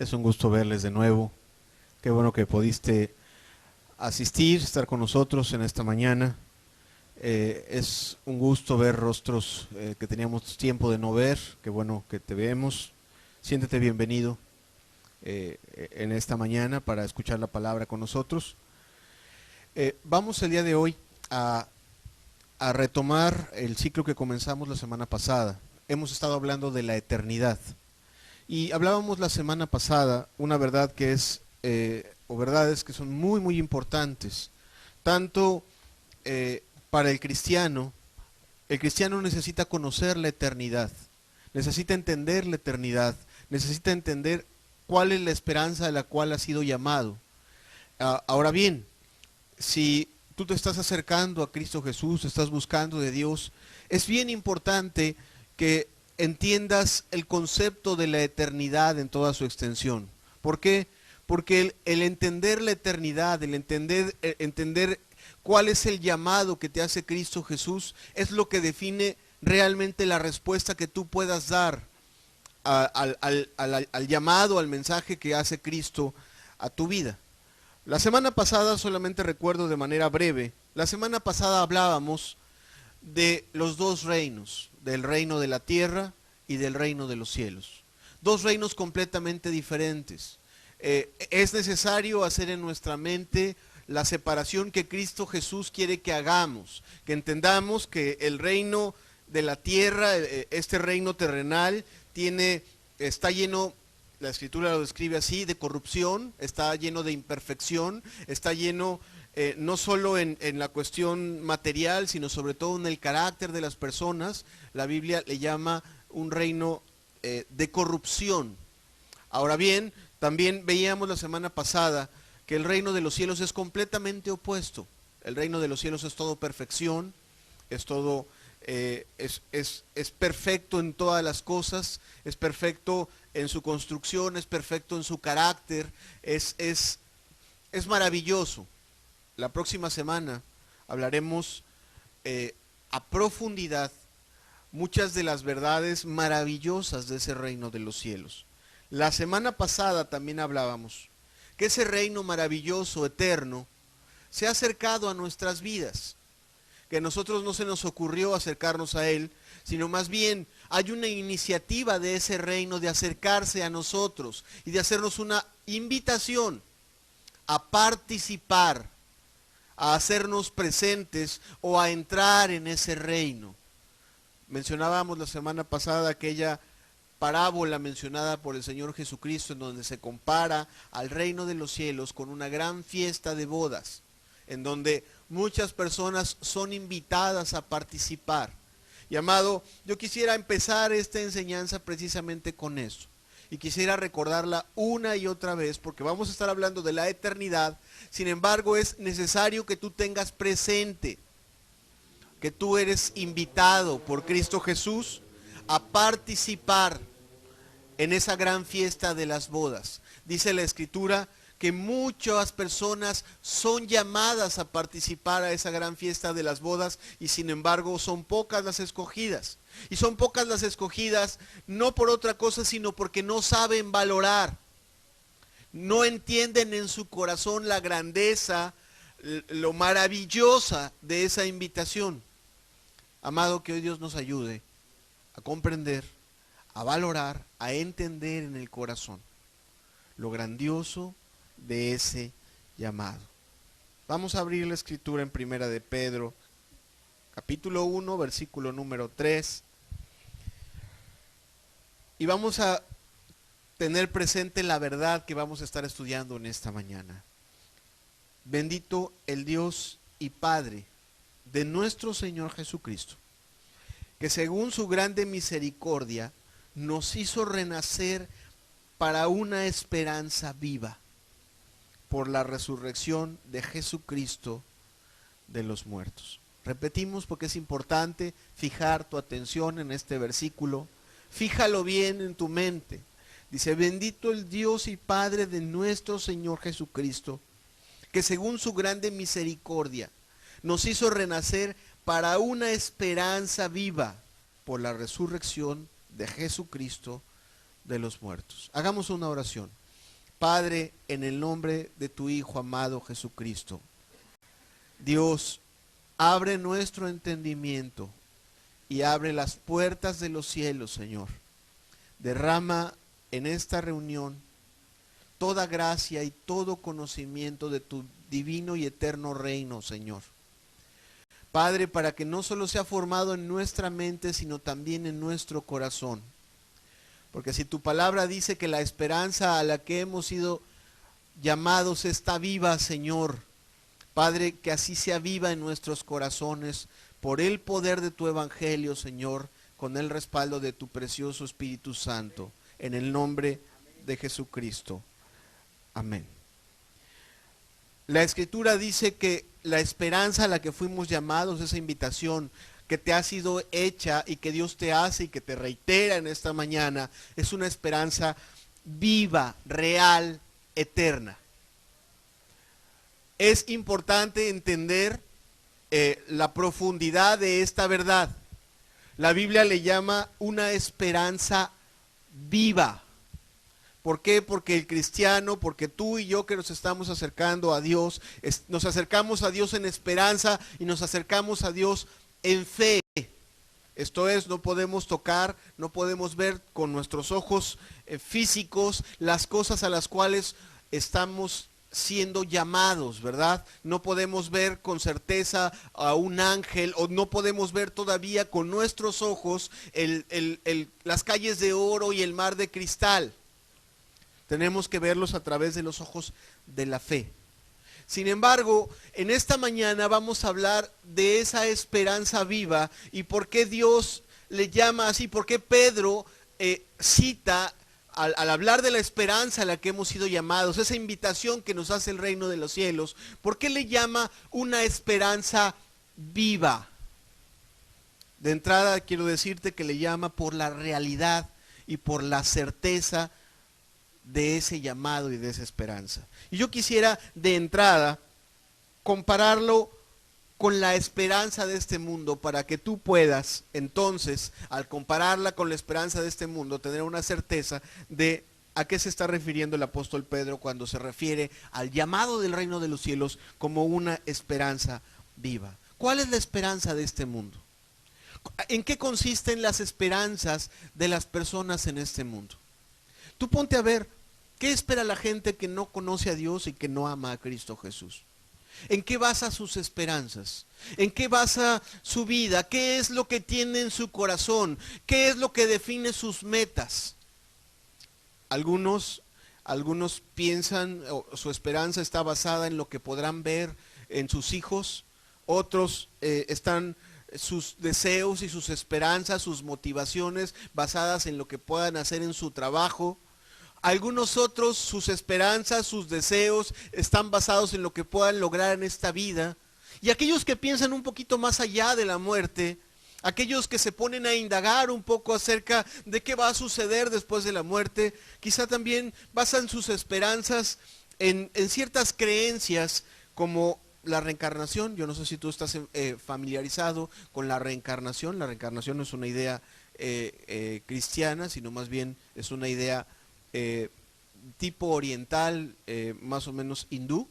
Es un gusto verles de nuevo. Qué bueno que pudiste asistir, estar con nosotros en esta mañana. Es un gusto ver rostros que teníamos tiempo de no ver. Qué bueno que te vemos. Siéntete bienvenido en esta mañana para escuchar la palabra con nosotros. Vamos el día de hoy a retomar el ciclo que comenzamos la semana pasada. Hemos estado hablando de la eternidad. Y hablábamos la semana pasada una verdad que es, o verdades que son muy, muy importantes, tanto para el cristiano necesita conocer la eternidad, necesita entender la eternidad, necesita entender cuál es la esperanza a la cual ha sido llamado. Ahora bien, si tú te estás acercando a Cristo Jesús, estás buscando de Dios, es bien importante que entiendas el concepto de la eternidad en toda su extensión. ¿Por qué? Porque el entender la eternidad, el entender cuál es el llamado que te hace Cristo Jesús, es lo que define realmente la respuesta que tú puedas dar al llamado, al mensaje que hace Cristo a tu vida. La semana pasada, solamente recuerdo de manera breve, la semana pasada hablábamos de los dos reinos, del reino de la tierra y del reino de los cielos. Dos reinos completamente diferentes. Es necesario hacer en nuestra mente la separación que Cristo Jesús quiere que hagamos, que entendamos que el reino de la tierra, este reino terrenal, está lleno, la Escritura lo describe así, de corrupción, está lleno de imperfección, está lleno no solo en la cuestión material, sino sobre todo en el carácter de las personas. La Biblia le llama un reino de corrupción. Ahora bien, también veíamos la semana pasada que el reino de los cielos es completamente opuesto. El reino de los cielos es todo perfección, es todo, es perfecto en todas las cosas, es perfecto en su construcción, es perfecto en su carácter, es maravilloso. La próxima semana hablaremos a profundidad muchas de las verdades maravillosas de ese reino de los cielos. La semana pasada también hablábamos que ese reino maravilloso, eterno, se ha acercado a nuestras vidas, que a nosotros no se nos ocurrió acercarnos a él, sino más bien hay una iniciativa de ese reino de acercarse a nosotros y de hacernos una invitación a participar, a hacernos presentes o a entrar en ese reino. Mencionábamos la semana pasada aquella parábola mencionada por el Señor Jesucristo en donde se compara al reino de los cielos con una gran fiesta de bodas, en donde muchas personas son invitadas a participar. Y amado, yo quisiera empezar esta enseñanza precisamente con eso. Y quisiera recordarla una y otra vez porque vamos a estar hablando de la eternidad. Sin embargo, es necesario que tú tengas presente que tú eres invitado por Cristo Jesús a participar en esa gran fiesta de las bodas. Dice la Escritura que muchas personas son llamadas a participar a esa gran fiesta de las bodas y sin embargo son pocas las escogidas. Y son pocas las escogidas no por otra cosa, sino porque no saben valorar. No entienden en su corazón la grandeza, lo maravillosa de esa invitación. Amado, que hoy Dios nos ayude a comprender, a valorar, a entender en el corazón lo grandioso de ese llamado. Vamos a abrir la escritura en Primera de Pedro, capítulo 1, versículo número 3. Y vamos a tener presente la verdad que vamos a estar estudiando en esta mañana. Bendito el Dios y Padre de nuestro Señor Jesucristo, que según su grande misericordia nos hizo renacer para una esperanza viva por la resurrección de Jesucristo de los muertos. Repetimos porque es importante fijar tu atención en este versículo. Fíjalo bien en tu mente. Dice, bendito el Dios y Padre de nuestro Señor Jesucristo, que según su grande misericordia nos hizo renacer para una esperanza viva por la resurrección de Jesucristo de los muertos. Hagamos una oración. Padre, en el nombre de tu Hijo amado Jesucristo. Dios, abre nuestro entendimiento y abre las puertas de los cielos, Señor. Derrama en esta reunión toda gracia y todo conocimiento de tu divino y eterno reino, Señor. Padre, para que no solo sea formado en nuestra mente, sino también en nuestro corazón. Porque si tu palabra dice que la esperanza a la que hemos sido llamados está viva, Señor, Padre, que así sea viva en nuestros corazones, por el poder de tu evangelio, Señor, con el respaldo de tu precioso Espíritu Santo, en el nombre de Jesucristo. Amén. La Escritura dice que la esperanza a la que fuimos llamados, esa invitación que te ha sido hecha y que Dios te hace y que te reitera en esta mañana, es una esperanza viva, real, eterna. Es importante entender la profundidad de esta verdad. La Biblia le llama una esperanza viva. ¿Por qué? Porque el cristiano, porque tú y yo que nos estamos acercando a Dios, nos acercamos a Dios en esperanza y nos acercamos a Dios en fe. Esto es, no podemos tocar, no podemos ver con nuestros ojos físicos las cosas a las cuales estamos siendo llamados, ¿verdad? No podemos ver con certeza a un ángel, o no podemos ver todavía con nuestros ojos las calles de oro y el mar de cristal. Tenemos que verlos a través de los ojos de la fe. Sin embargo, en esta mañana vamos a hablar de esa esperanza viva y por qué Dios le llama así, por qué Pedro cita al hablar de la esperanza a la que hemos sido llamados, esa invitación que nos hace el reino de los cielos, ¿por qué le llama una esperanza viva? De entrada quiero decirte que le llama por la realidad y por la certeza de ese llamado y de esa esperanza. Y yo quisiera de entrada compararlo con la esperanza de este mundo para que tú puedas entonces, al compararla con la esperanza de este mundo, tener una certeza de a qué se está refiriendo el apóstol Pedro cuando se refiere al llamado del reino de los cielos como una esperanza viva. ¿Cuál es la esperanza de este mundo? ¿En qué consisten las esperanzas de las personas en este mundo? Tú ponte a ver, ¿qué espera la gente que no conoce a Dios y que no ama a Cristo Jesús? ¿En qué basa sus esperanzas? ¿En qué basa su vida? ¿Qué es lo que tiene en su corazón? ¿Qué es lo que define sus metas? Algunos piensan, o su esperanza está basada en lo que podrán ver en sus hijos. Otros están sus deseos y sus esperanzas, sus motivaciones basadas en lo que puedan hacer en su trabajo. Algunos otros, sus esperanzas, sus deseos están basados en lo que puedan lograr en esta vida. Y aquellos que piensan un poquito más allá de la muerte, aquellos que se ponen a indagar un poco acerca de qué va a suceder después de la muerte, quizá también basan sus esperanzas en ciertas creencias como la reencarnación. Yo no sé si tú estás familiarizado con la reencarnación. La reencarnación no es una idea cristiana, sino más bien es una idea tipo oriental, más o menos hindú.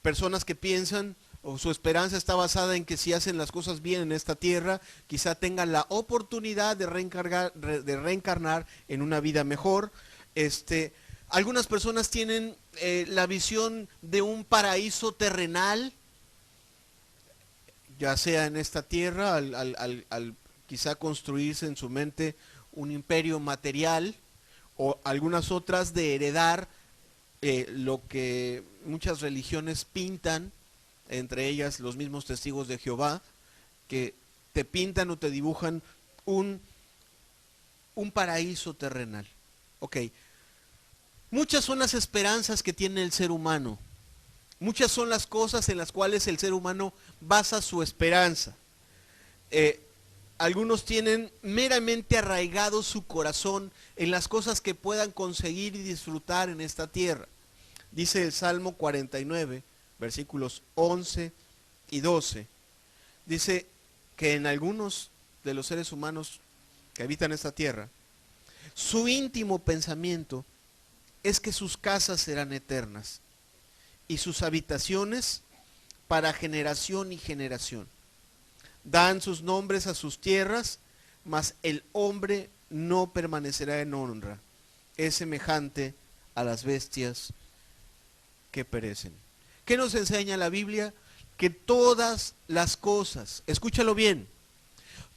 Personas que piensan o su esperanza está basada en que si hacen las cosas bien en esta tierra, quizá tengan la oportunidad de reencarnar en una vida mejor. Algunas personas tienen la visión de un paraíso terrenal, ya sea en esta tierra, al quizá construirse en su mente un imperio material, o algunas otras de heredar lo que muchas religiones pintan, entre ellas los mismos testigos de Jehová, que te pintan o te dibujan un paraíso terrenal. Ok, muchas son las esperanzas que tiene el ser humano, muchas son las cosas en las cuales el ser humano basa su esperanza. Algunos tienen meramente arraigado su corazón en las cosas que puedan conseguir y disfrutar en esta tierra. Dice el Salmo 49, versículos 11 y 12. Dice que en algunos de los seres humanos que habitan esta tierra, Su íntimo pensamiento es que sus casas serán eternas y sus habitaciones para generación y generación. Dan sus nombres a sus tierras, mas el hombre no permanecerá en honra. Es semejante a las bestias que perecen. ¿Qué nos enseña la Biblia? Que todas las cosas, escúchalo bien,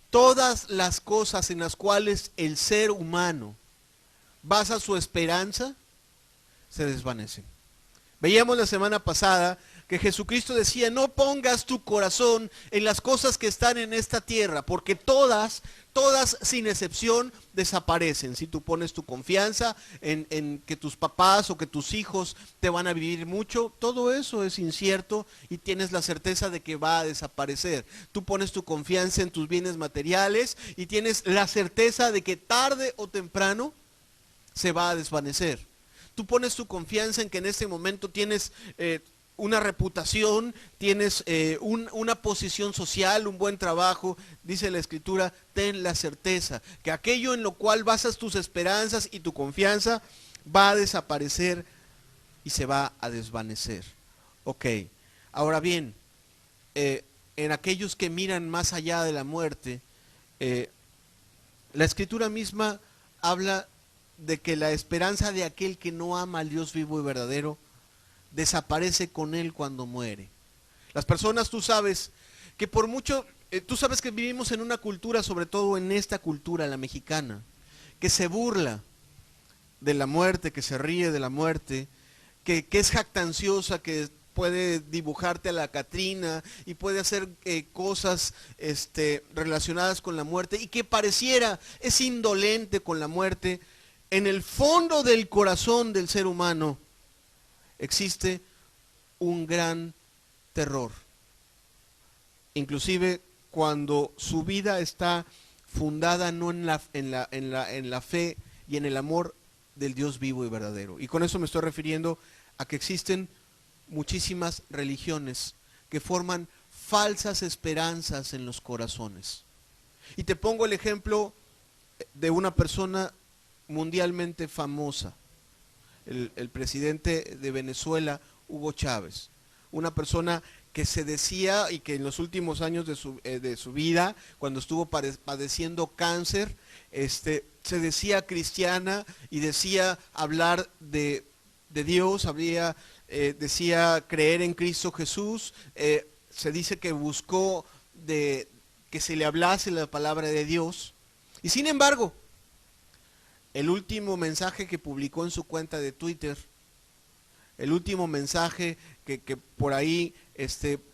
todas las cosas en las cuales el ser humano basa su esperanza, se desvanecen. Veíamos la semana pasada que Jesucristo decía, no pongas tu corazón en las cosas que están en esta tierra, porque todas sin excepción desaparecen. Si tú pones tu confianza en que tus papás o que tus hijos te van a vivir mucho, todo eso es incierto y tienes la certeza de que va a desaparecer. Tú pones tu confianza en tus bienes materiales y tienes la certeza de que tarde o temprano se va a desvanecer. Tú pones tu confianza en que en este momento tienes una reputación, tienes una posición social, un buen trabajo. Dice la Escritura, ten la certeza que aquello en lo cual basas tus esperanzas y tu confianza va a desaparecer y se va a desvanecer. Ok, ahora bien, en aquellos que miran más allá de la muerte, la Escritura misma habla de que la esperanza de aquel que no ama al Dios vivo y verdadero desaparece con él cuando muere. Las personas, tú sabes que por mucho, tú sabes que vivimos en una cultura, sobre todo en esta cultura, la mexicana, que se burla de la muerte, que se ríe de la muerte, que es jactanciosa, que puede dibujarte a la Catrina y puede hacer cosas relacionadas con la muerte y que pareciera es indolente con la muerte. En el fondo del corazón del ser humano existe un gran terror. Inclusive cuando su vida está fundada no en la fe y en el amor del Dios vivo y verdadero. Y con eso me estoy refiriendo a que existen muchísimas religiones que forman falsas esperanzas en los corazones. Y te pongo el ejemplo de una persona mundialmente famosa, el presidente de Venezuela, Hugo Chávez, una persona que se decía y que en los últimos años de su vida, cuando estuvo padeciendo cáncer, se decía cristiana y decía hablar de Dios, decía creer en Cristo Jesús, se dice que buscó que se le hablase la palabra de Dios, y sin embargo, el último mensaje que publicó en su cuenta de Twitter, el último mensaje que por ahí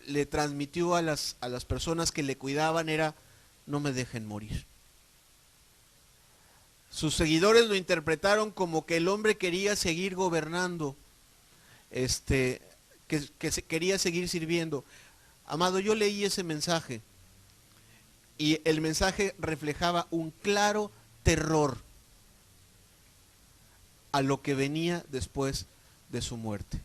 le transmitió a las personas que le cuidaban era, no me dejen morir. Sus seguidores lo interpretaron como que el hombre quería seguir gobernando, quería seguir sirviendo. Amado, yo leí ese mensaje y el mensaje reflejaba un claro terror a lo que venía después de su muerte.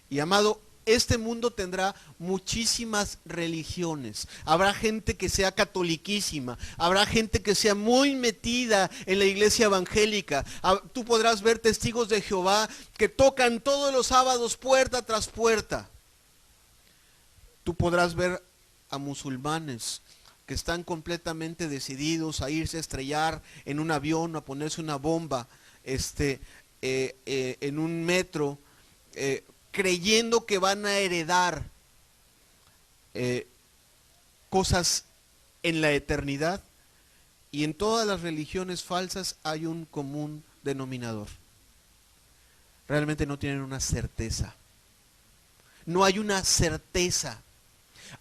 Y amado, este mundo tendrá muchísimas religiones. Habrá gente que sea catoliquísima, habrá gente que sea muy metida en la iglesia evangélica. Tú podrás ver testigos de Jehová que tocan todos los sábados puerta tras puerta. Tú podrás ver a musulmanes que están completamente decididos a irse a estrellar en un avión o a ponerse una bomba en un metro, creyendo que van a heredar cosas en la eternidad. Y en todas las religiones falsas hay un común denominador: realmente no tienen una certeza. No hay una certeza.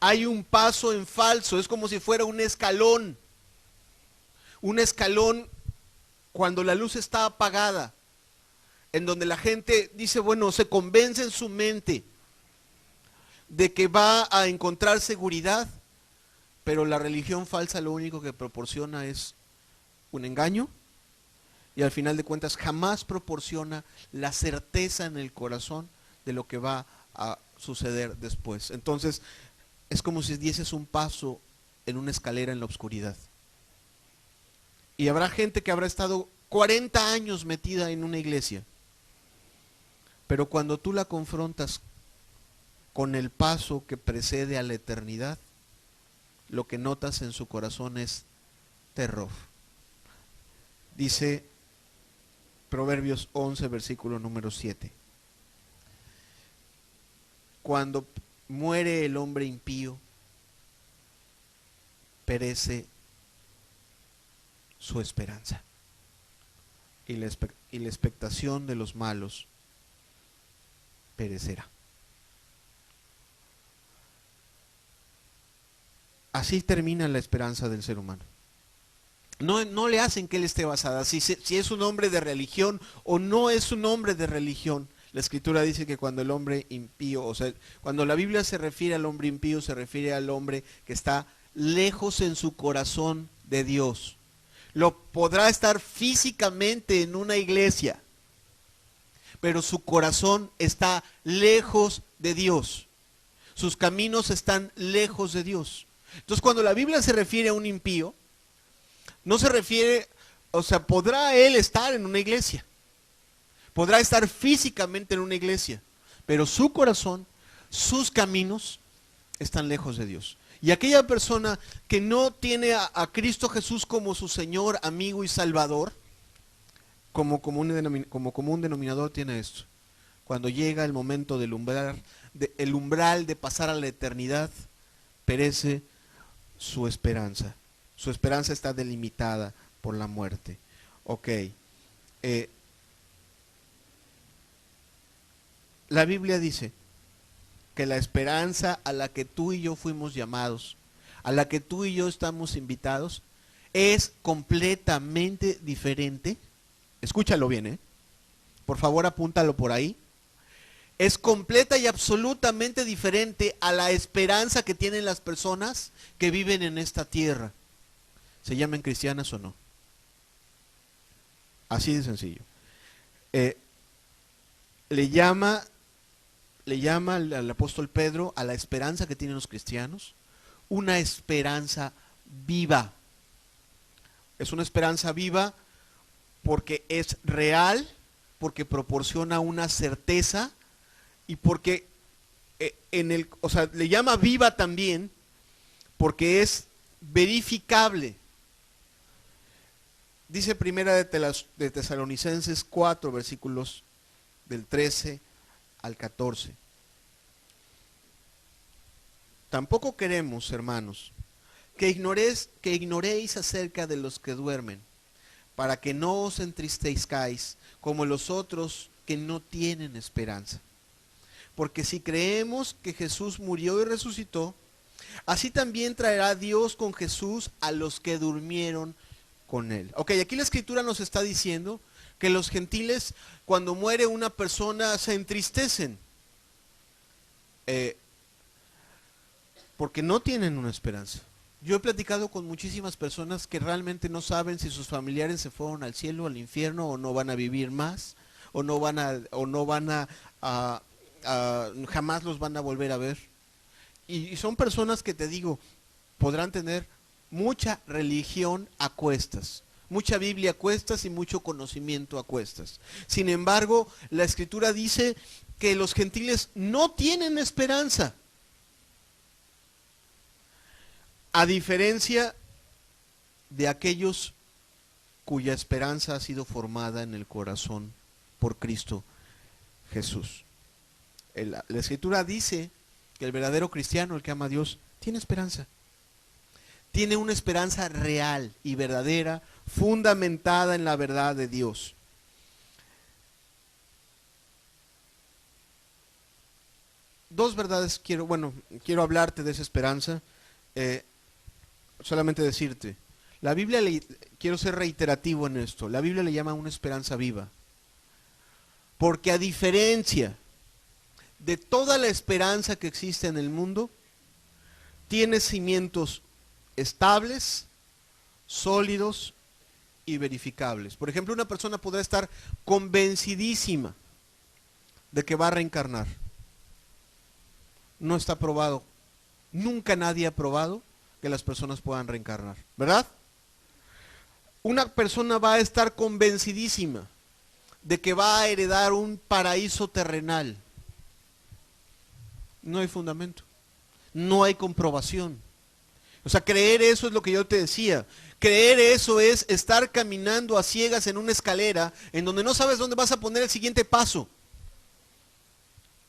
Hay un paso en falso. Es como si fuera un escalón. Un escalón cuando la luz está apagada, en donde la gente dice, bueno, se convence en su mente de que va a encontrar seguridad, pero la religión falsa lo único que proporciona es un engaño y al final de cuentas jamás proporciona la certeza en el corazón de lo que va a suceder después. Entonces es como si dieses un paso en una escalera en la oscuridad. Y habrá gente que habrá estado 40 años metida en una iglesia. Pero cuando tú la confrontas con el paso que precede a la eternidad, lo que notas en su corazón es terror. Dice Proverbios 11, versículo número 7. Cuando muere el hombre impío, perece su esperanza. Y la expectación de los malos perecerá. Así termina la esperanza del ser humano. No le hacen que él esté basada, si es un hombre de religión o no es un hombre de religión. La Escritura dice que cuando el hombre impío, o sea, cuando la Biblia se refiere al hombre impío, se refiere al hombre que está lejos en su corazón de Dios. Lo podrá estar físicamente en una iglesia, pero su corazón está lejos de Dios. Sus caminos están lejos de Dios. Entonces, cuando la Biblia se refiere a un impío, no se refiere, o sea, podrá él estar en una iglesia, podrá estar físicamente en una iglesia, pero su corazón, sus caminos están lejos de Dios. Y aquella persona que no tiene a Cristo Jesús como su Señor, amigo y Salvador, como común denominador tiene esto. Cuando llega el momento del umbral de pasar a la eternidad, perece su esperanza. Su esperanza está delimitada por la muerte. Ok. La Biblia dice que la esperanza a la que tú y yo fuimos llamados, a la que tú y yo estamos invitados, es completamente diferente. Escúchalo bien, por favor apúntalo por ahí. Es completa y absolutamente diferente a la esperanza que tienen las personas que viven en esta tierra, se llamen cristianas o no. Así de sencillo. Le llama al apóstol Pedro a la esperanza que tienen los cristianos una esperanza viva. Es una esperanza viva porque es real, porque proporciona una certeza y porque le llama viva también porque es verificable. Dice primera de Tesalonicenses 4, versículos del 13 al 14. Tampoco queremos, hermanos, que ignoréis acerca de los que duermen, para que no os entristezcáis como los otros que no tienen esperanza. Porque si creemos que Jesús murió y resucitó, así también traerá Dios con Jesús a los que durmieron con él. Ok, aquí la Escritura nos está diciendo que los gentiles, cuando muere una persona, se entristecen. Porque no tienen una esperanza. Yo he platicado con muchísimas personas que realmente no saben si sus familiares se fueron al cielo, al infierno, o no van a vivir más, o no van a jamás los van a volver a ver. Y son personas que, te digo, podrán tener mucha religión a cuestas, mucha Biblia a cuestas y mucho conocimiento a cuestas. Sin embargo, la Escritura dice que los gentiles no tienen esperanza. A diferencia de aquellos cuya esperanza ha sido formada en el corazón por Cristo Jesús. La Escritura dice que el verdadero cristiano, el que ama a Dios, tiene esperanza. Tiene una esperanza real y verdadera, fundamentada en la verdad de Dios. Dos verdades quiero hablarte de esa esperanza. Solamente decirte, la Biblia, quiero ser reiterativo en esto, la Biblia le llama una esperanza viva. Porque a diferencia de toda la esperanza que existe en el mundo, tiene cimientos estables, sólidos y verificables. Por ejemplo, una persona podrá estar convencidísima de que va a reencarnar. No está probado. Nunca nadie ha probado que las personas puedan reencarnar, ¿verdad? Una persona va a estar convencidísima de que va a heredar un paraíso terrenal. No hay fundamento, no hay comprobación. O sea, creer eso es lo que yo te decía. Creer eso es estar caminando a ciegas en una escalera en donde no sabes dónde vas a poner el siguiente paso.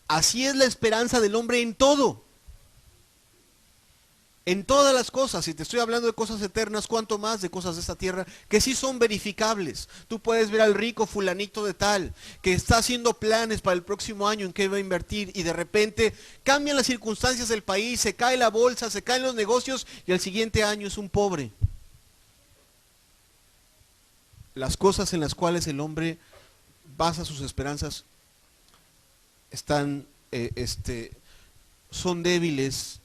Así es la esperanza del hombre en todo. En todas las cosas, si te estoy hablando de cosas eternas, cuánto más de cosas de esta tierra, que sí son verificables. Tú puedes ver al rico fulanito de tal, que está haciendo planes para el próximo año en qué va a invertir, y de repente cambian las circunstancias del país, se cae la bolsa, se caen los negocios, y el siguiente año es un pobre. Las cosas en las cuales el hombre basa sus esperanzas están, son débiles,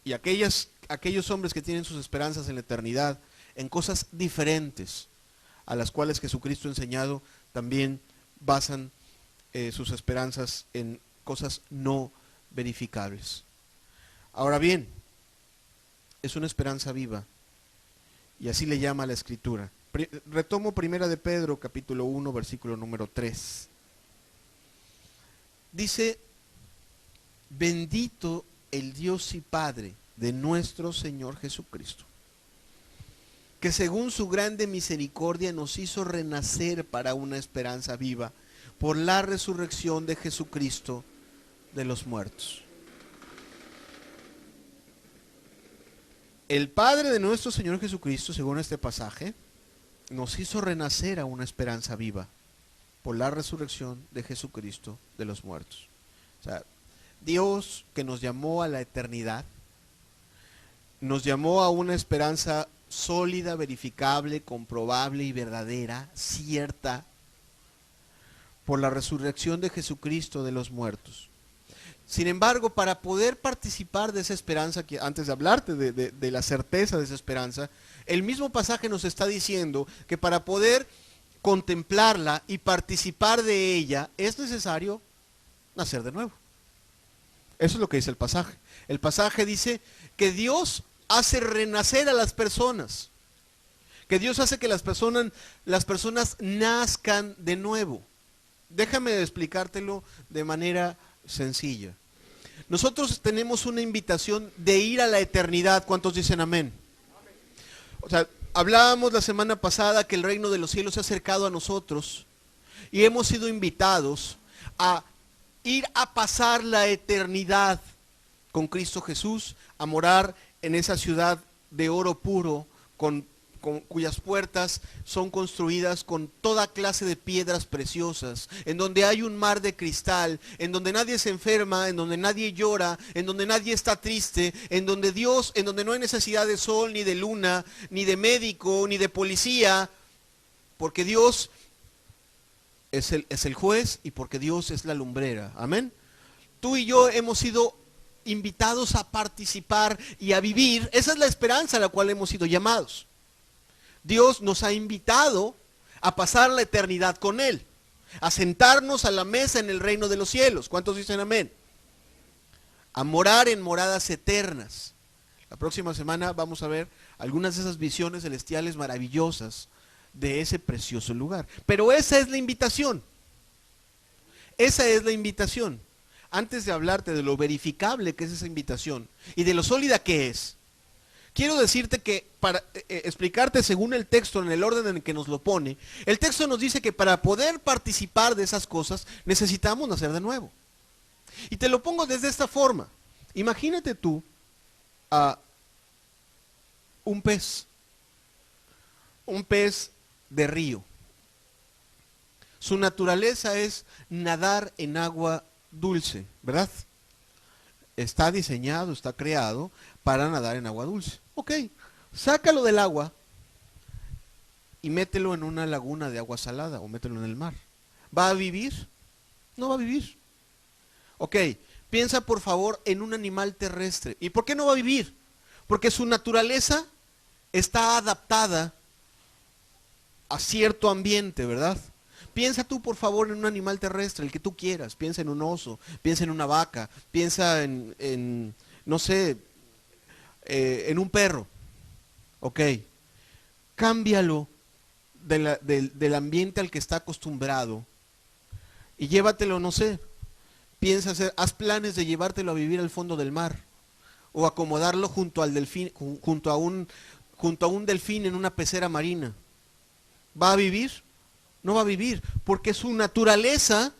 y aquellos hombres que tienen sus esperanzas en la eternidad, en cosas diferentes a las cuales Jesucristo ha enseñado, también basan sus esperanzas en cosas no verificables. Ahora bien, es una esperanza viva, y así le llama la Escritura. Retomo 1 de Pedro, capítulo 1, versículo número 3. Dice: bendito el Dios y Padre de nuestro Señor Jesucristo, que según su grande misericordia nos hizo renacer para una esperanza viva por la resurrección de Jesucristo de los muertos. El Padre de nuestro Señor Jesucristo, según este pasaje, nos hizo renacer a una esperanza viva por la resurrección de Jesucristo de los muertos. O sea, Dios, que nos llamó a la eternidad, nos llamó a una esperanza sólida, verificable, comprobable y verdadera, cierta, por la resurrección de Jesucristo de los muertos. Sin embargo, para poder participar de esa esperanza, que antes de hablarte de la certeza de esa esperanza, el mismo pasaje nos está diciendo que para poder contemplarla y participar de ella es necesario nacer de nuevo. Eso es lo que dice el pasaje. El pasaje dice que Dios hace renacer a las personas, que Dios hace que las personas nazcan de nuevo. Déjame explicártelo de manera sencilla. Nosotros tenemos una invitación de ir a la eternidad. ¿Cuántos dicen amén? O sea, hablábamos la semana pasada que el reino de los cielos se ha acercado a nosotros y hemos sido invitados a ir a pasar la eternidad con Cristo Jesús, a morar en esa ciudad de oro puro, cuyas puertas son construidas con toda clase de piedras preciosas, en donde hay un mar de cristal, en donde nadie se enferma, en donde nadie llora, en donde nadie está triste, en donde no hay necesidad de sol, ni de luna, ni de médico, ni de policía, porque Dios es el juez y porque Dios es la lumbrera. Amén. Tú y yo hemos sido invitados a participar y a vivir. Esa es la esperanza a la cual hemos sido llamados. Dios nos ha invitado a pasar la eternidad con Él, a sentarnos a la mesa en el reino de los cielos. ¿Cuántos dicen amén? A morar en moradas eternas. La próxima semana vamos a ver algunas de esas visiones celestiales maravillosas de ese precioso lugar. Pero esa es la invitación. Esa es la invitación. Antes de hablarte de lo verificable que es esa invitación y de lo sólida que es, quiero decirte que para explicarte según el texto, en el orden en el que nos lo pone, el texto nos dice que para poder participar de esas cosas necesitamos nacer de nuevo. Y te lo pongo desde esta forma. Imagínate tú a un pez de río. Su naturaleza es nadar en agua dulce, ¿verdad? Está diseñado, está creado para nadar en agua dulce. Ok, sácalo del agua y mételo en una laguna de agua salada o mételo en el mar. ¿Va a vivir? No va a vivir. Ok, piensa por favor en un animal terrestre. ¿Y por qué no va a vivir? Porque su naturaleza está adaptada a cierto ambiente, ¿verdad? Piensa tú por favor en un animal terrestre, el que tú quieras. Piensa en un oso, piensa en una vaca, piensa en no sé, en un perro. Ok, cámbialo del ambiente al que está acostumbrado y llévatelo, no sé, haz planes de llevártelo a vivir al fondo del mar o acomodarlo junto al delfín, junto a un delfín en una pecera marina. ¿Va a vivir? No va a vivir, porque su naturaleza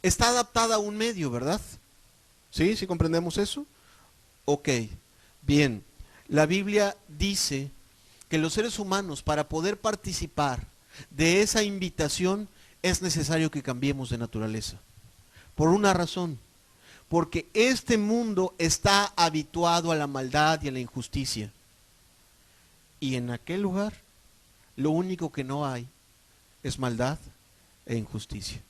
está adaptada a un medio, ¿verdad? ¿Sí? ¿Sí comprendemos eso? Ok, bien. La Biblia dice que los seres humanos, para poder participar de esa invitación, es necesario que cambiemos de naturaleza. Por una razón, porque este mundo está habituado a la maldad y a la injusticia. Y en aquel lugar, lo único que no hay es maldad e injusticia.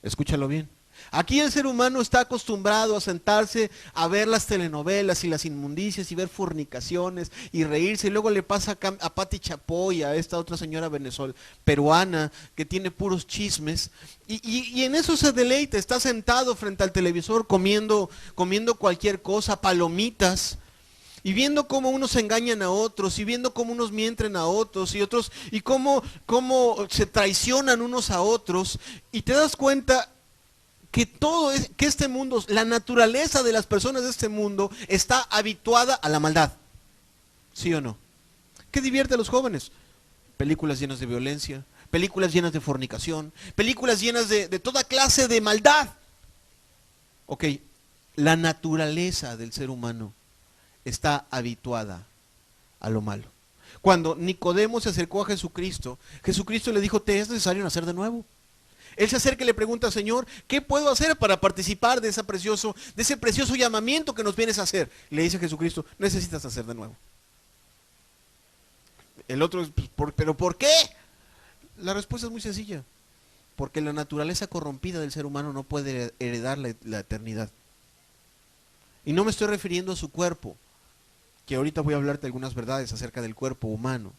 Escúchalo bien. Aquí el ser humano está acostumbrado a sentarse a ver las telenovelas y las inmundicias y ver fornicaciones y reírse, y luego le pasa a Pati Chapoy, a esta otra señora peruana que tiene puros chismes y en eso se deleita. Está sentado frente al televisor comiendo cualquier cosa, palomitas, y viendo cómo unos engañan a otros, y viendo cómo unos mienten a otros, y cómo se traicionan unos a otros, y te das cuenta que que este mundo, la naturaleza de las personas de este mundo está habituada a la maldad. ¿Sí o no? ¿Qué divierte a los jóvenes? Películas llenas de violencia, películas llenas de fornicación, películas llenas de toda clase de maldad. Ok, la naturaleza del ser humano está habituada a lo malo. Cuando Nicodemo se acercó a Jesucristo, Jesucristo le dijo: te es necesario nacer de nuevo. Él se acerca y le pregunta: Señor, ¿qué puedo hacer para participar de ese precioso llamamiento que nos vienes a hacer? Le dice Jesucristo: necesitas nacer de nuevo. El otro: ¿pero por qué? La respuesta es muy sencilla: porque la naturaleza corrompida del ser humano no puede heredar la eternidad. Y no me estoy refiriendo a su cuerpo, que ahorita voy a hablarte algunas verdades acerca del cuerpo humano.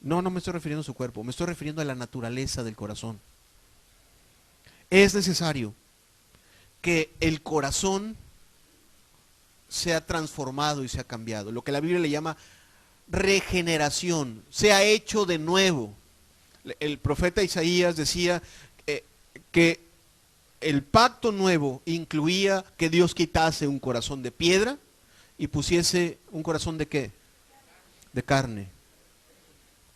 No me estoy refiriendo a su cuerpo, me estoy refiriendo a la naturaleza del corazón. Es necesario que el corazón sea transformado y sea cambiado. Lo que la Biblia le llama regeneración, sea hecho de nuevo. El profeta Isaías decía que el pacto nuevo incluía que Dios quitase un corazón de piedra y pusiese un corazón ¿de qué? De carne.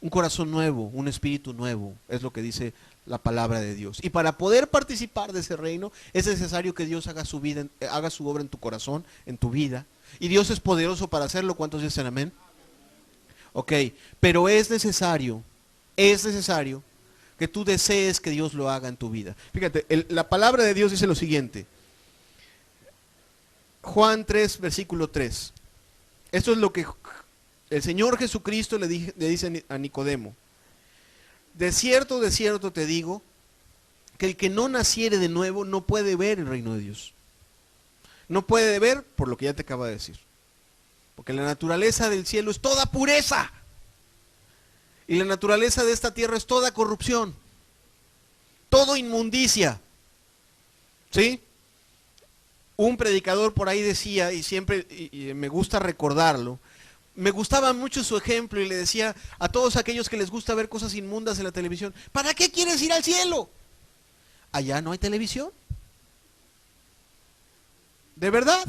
Un corazón nuevo, un espíritu nuevo, es lo que dice la palabra de Dios. Y para poder participar de ese reino, es necesario que Dios haga su obra en tu corazón, en tu vida. Y Dios es poderoso para hacerlo. ¿Cuántos dicen amén? Ok, pero es necesario que tú desees que Dios lo haga en tu vida. Fíjate, la palabra de Dios dice lo siguiente. Juan 3, versículo 3. Esto es lo que el Señor Jesucristo le dice a Nicodemo: de cierto te digo, que el que no naciere de nuevo no puede ver el reino de Dios. No puede ver por lo que ya te acabo de decir. Porque la naturaleza del cielo es toda pureza. Y la naturaleza de esta tierra es toda corrupción. Todo inmundicia. ¿Sí? Un predicador por ahí decía, y siempre y me gusta recordarlo, me gustaba mucho su ejemplo, y le decía a todos aquellos que les gusta ver cosas inmundas en la televisión: ¿para qué quieres ir al cielo? Allá no hay televisión. ¿De verdad?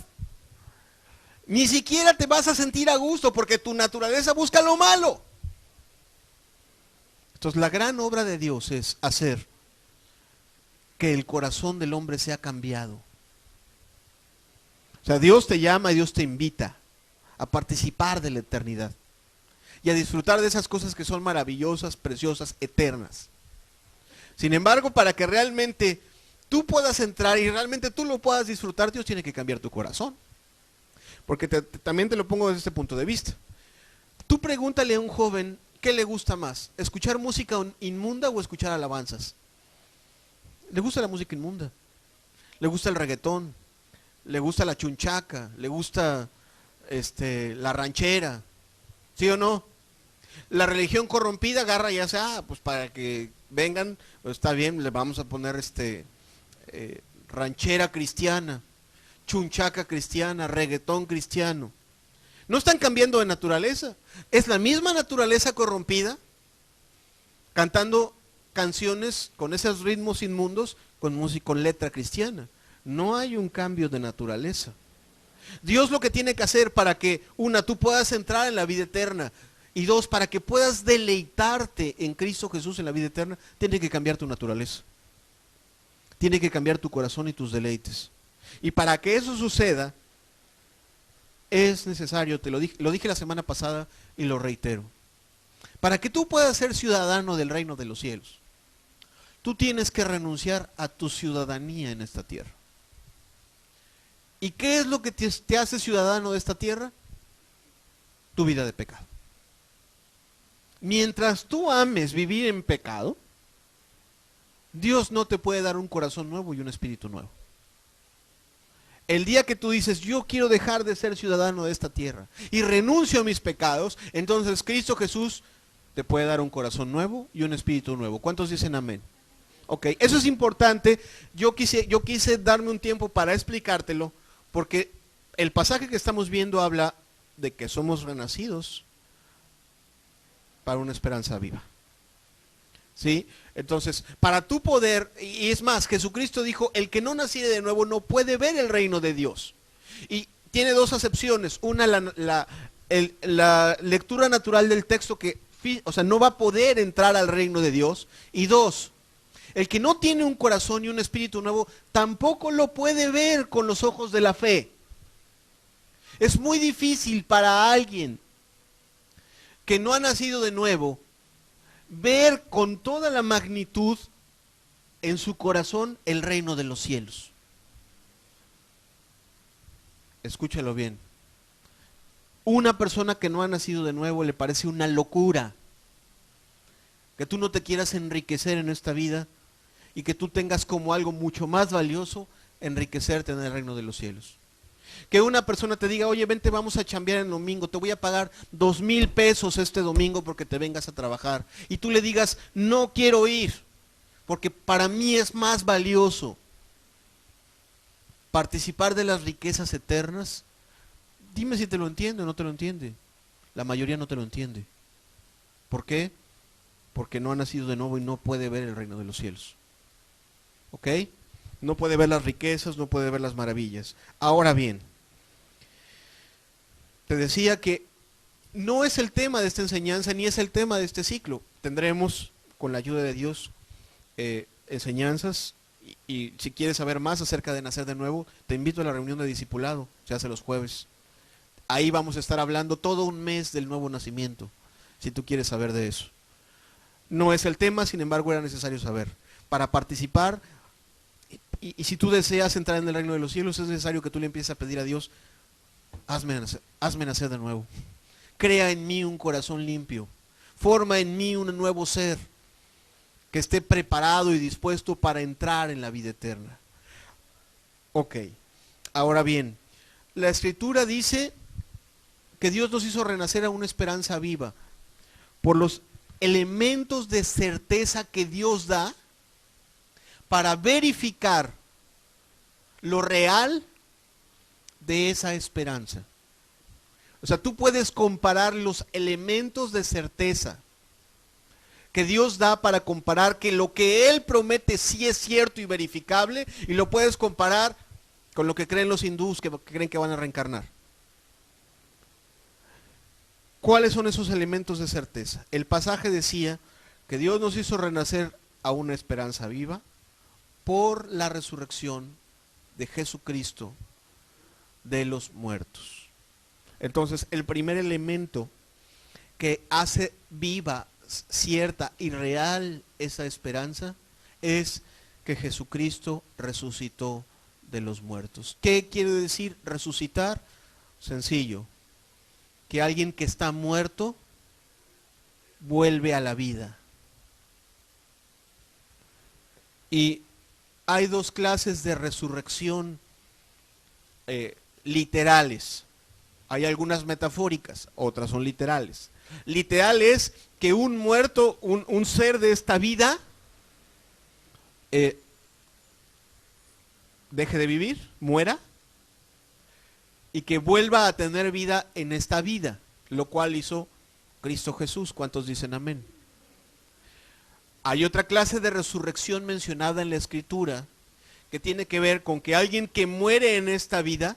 Ni siquiera te vas a sentir a gusto, porque tu naturaleza busca lo malo. Entonces la gran obra de Dios es hacer que el corazón del hombre sea cambiado. O sea, Dios te llama y Dios te invita a participar de la eternidad y a disfrutar de esas cosas que son maravillosas, preciosas, eternas. Sin embargo, para que realmente tú puedas entrar y realmente tú lo puedas disfrutar, Dios tiene que cambiar tu corazón. Porque también te lo pongo desde este punto de vista. Tú pregúntale a un joven qué le gusta más: ¿escuchar música inmunda o escuchar alabanzas? Le gusta la música inmunda, le gusta el reggaetón, le gusta la chunchaca, le gusta la ranchera, ¿sí o no? La religión corrompida agarra y hace: pues para que vengan, pues está bien, le vamos a poner ranchera cristiana, chunchaca cristiana, reggaetón cristiano. No están cambiando de naturaleza, es la misma naturaleza corrompida, cantando canciones con esos ritmos inmundos, con música, con letra cristiana. No hay un cambio de naturaleza. Dios lo que tiene que hacer para que, una, tú puedas entrar en la vida eterna, y dos, para que puedas deleitarte en Cristo Jesús en la vida eterna, tiene que cambiar tu naturaleza. Tiene que cambiar tu corazón y tus deleites. Y para que eso suceda, es necesario, lo dije la semana pasada y lo reitero. Para que tú puedas ser ciudadano del reino de los cielos, tú tienes que renunciar a tu ciudadanía en esta tierra. ¿Y qué es lo que te hace ciudadano de esta tierra? Tu vida de pecado. Mientras tú ames vivir en pecado, Dios no te puede dar un corazón nuevo y un espíritu nuevo. El día que tú dices, yo quiero dejar de ser ciudadano de esta tierra y renuncio a mis pecados, entonces Cristo Jesús te puede dar un corazón nuevo y un espíritu nuevo. ¿Cuántos dicen amén? Ok, eso es importante. Yo quise darme un tiempo para explicártelo, porque el pasaje que estamos viendo habla de que somos renacidos para una esperanza viva. ¿Sí? Entonces, para tu poder, y es más, Jesucristo dijo, el que no naciere de nuevo no puede ver el reino de Dios. Y tiene dos acepciones. Una, la lectura natural del texto que, o sea, no va a poder entrar al reino de Dios. Y dos, el que no tiene un corazón y un espíritu nuevo, tampoco lo puede ver con los ojos de la fe. Es muy difícil para alguien que no ha nacido de nuevo ver con toda la magnitud en su corazón el reino de los cielos. Escúchalo bien. Una persona que no ha nacido de nuevo le parece una locura que tú no te quieras enriquecer en esta vida y que tú tengas como algo mucho más valioso enriquecerte en el reino de los cielos. Que una persona te diga, oye, vente, vamos a chambear el domingo, te voy a pagar 2,000 pesos este domingo porque te vengas a trabajar. Y tú le digas, no quiero ir, porque para mí es más valioso participar de las riquezas eternas. Dime si te lo entiende o no te lo entiende. La mayoría no te lo entiende. ¿Por qué? Porque no ha nacido de nuevo y no puede ver el reino de los cielos. ¿Ok? No puede ver las riquezas, no puede ver las maravillas. Ahora bien, te decía que no es el tema de esta enseñanza ni es el tema de este ciclo. Tendremos, con la ayuda de Dios, enseñanzas y si quieres saber más acerca de nacer de nuevo, te invito a la reunión de discipulado, se hace los jueves. Ahí vamos a estar hablando todo un mes del nuevo nacimiento, si tú quieres saber de eso. No es el tema, sin embargo era necesario saber. Para participar, y si tú deseas entrar en el reino de los cielos, es necesario que tú le empieces a pedir a Dios, hazme nacer de nuevo. Crea en mí un corazón limpio. Forma en mí un nuevo ser que esté preparado y dispuesto para entrar en la vida eterna. Ok, ahora bien, la Escritura dice que Dios nos hizo renacer a una esperanza viva por los elementos de certeza que Dios da para verificar lo real de esa esperanza. O sea, tú puedes comparar los elementos de certeza que Dios da para comparar que lo que Él promete sí es cierto y verificable, y lo puedes comparar con lo que creen los hindús que creen que van a reencarnar. ¿Cuáles son esos elementos de certeza? El pasaje decía que Dios nos hizo renacer a una esperanza viva por la resurrección de Jesucristo de los muertos. Entonces, el primer elemento que hace viva, cierta y real esa esperanza es que Jesucristo resucitó de los muertos. ¿Qué quiere decir resucitar? Sencillo, que alguien que está muerto vuelve a la vida. Y hay dos clases de resurrección literales. Hay algunas metafóricas, otras son literales. Literal es que un muerto, un ser de esta vida, deje de vivir, muera, y que vuelva a tener vida en esta vida, lo cual hizo Cristo Jesús. ¿Cuántos dicen amén? Hay otra clase de resurrección mencionada en la Escritura que tiene que ver con que alguien que muere en esta vida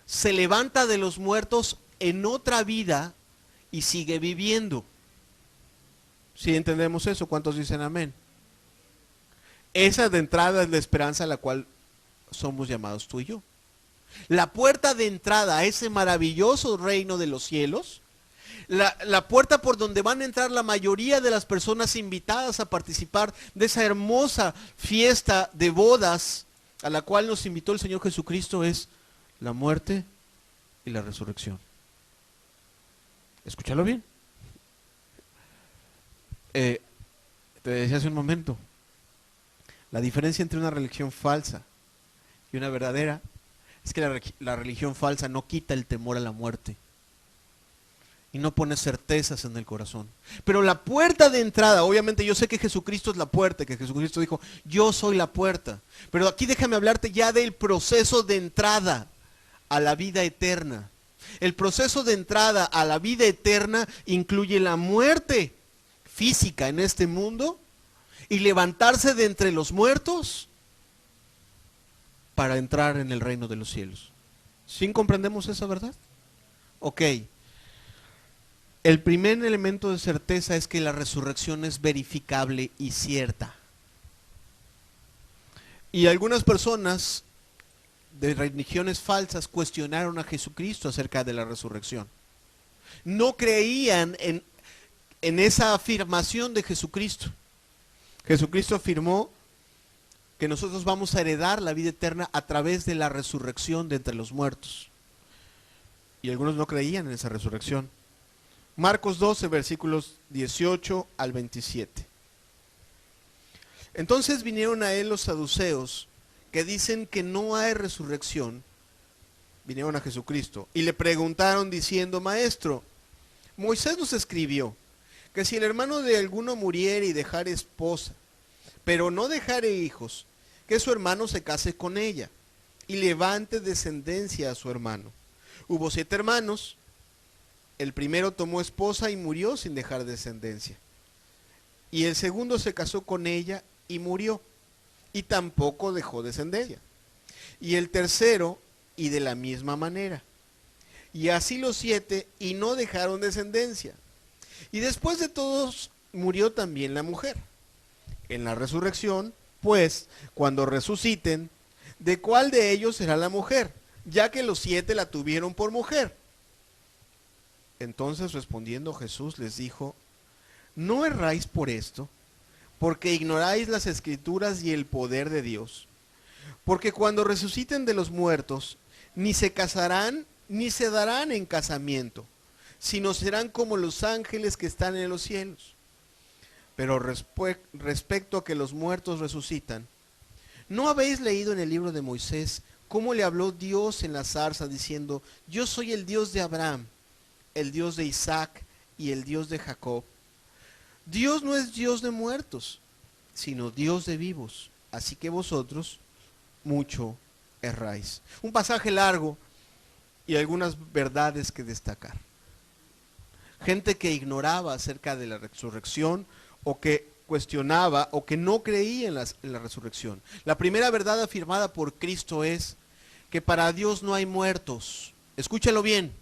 se levanta de los muertos en otra vida y sigue viviendo. ¿Sí entendemos eso? ¿Cuántos dicen amén? Esa de entrada es la esperanza a la cual somos llamados tú y yo. La puerta de entrada a ese maravilloso reino de los cielos, la puerta por donde van a entrar la mayoría de las personas invitadas a participar de esa hermosa fiesta de bodas a la cual nos invitó el Señor Jesucristo, es la muerte y la resurrección. Escúchalo bien. Te decía hace un momento, la diferencia entre una religión falsa y una verdadera es que la religión falsa no quita el temor a la muerte y no pone certezas en el corazón. Pero la puerta de entrada, obviamente yo sé que Jesucristo es la puerta, que Jesucristo dijo, yo soy la puerta. Pero aquí déjame hablarte ya del proceso de entrada a la vida eterna. El proceso de entrada a la vida eterna incluye la muerte física en este mundo y levantarse de entre los muertos para entrar en el reino de los cielos. ¿Sí comprendemos esa verdad? Ok. El primer elemento de certeza es que la resurrección es verificable y cierta. Y algunas personas de religiones falsas cuestionaron a Jesucristo acerca de la resurrección. No creían en esa afirmación de Jesucristo. Jesucristo afirmó que nosotros vamos a heredar la vida eterna a través de la resurrección de entre los muertos. Y algunos no creían en esa resurrección. Marcos 12, versículos 18 al 27. Entonces vinieron a él los saduceos, que dicen que no hay resurrección. Vinieron a Jesucristo y le preguntaron diciendo, Maestro, Moisés nos escribió que si el hermano de alguno muriere y dejare esposa, pero no dejare hijos, que su hermano se case con ella y levante descendencia a su hermano. Hubo 7 hermanos, el primero tomó esposa y murió sin dejar descendencia. Y el segundo se casó con ella y murió, y tampoco dejó descendencia. Y el tercero, y de la misma manera. Y así los 7, y no dejaron descendencia. Y después de todos murió también la mujer. En la resurrección, pues, cuando resuciten, ¿de cuál de ellos será la mujer? Ya que los 7 la tuvieron por mujer. Entonces respondiendo Jesús les dijo, ¿no erráis por esto? Porque ignoráis las Escrituras y el poder de Dios. Porque cuando resuciten de los muertos, ni se casarán, ni se darán en casamiento, sino serán como los ángeles que están en los cielos. Pero respecto a que los muertos resucitan, ¿no habéis leído en el libro de Moisés cómo le habló Dios en la zarza diciendo, yo soy el Dios de Abraham, el Dios de Isaac y el Dios de Jacob? Dios no es Dios de muertos, sino Dios de vivos. Así que vosotros mucho erráis. Un pasaje largo y algunas verdades que destacar. Gente que ignoraba acerca de la resurrección o que cuestionaba o que no creía en la resurrección. La primera verdad afirmada por Cristo es que para Dios no hay muertos. Escúchalo bien.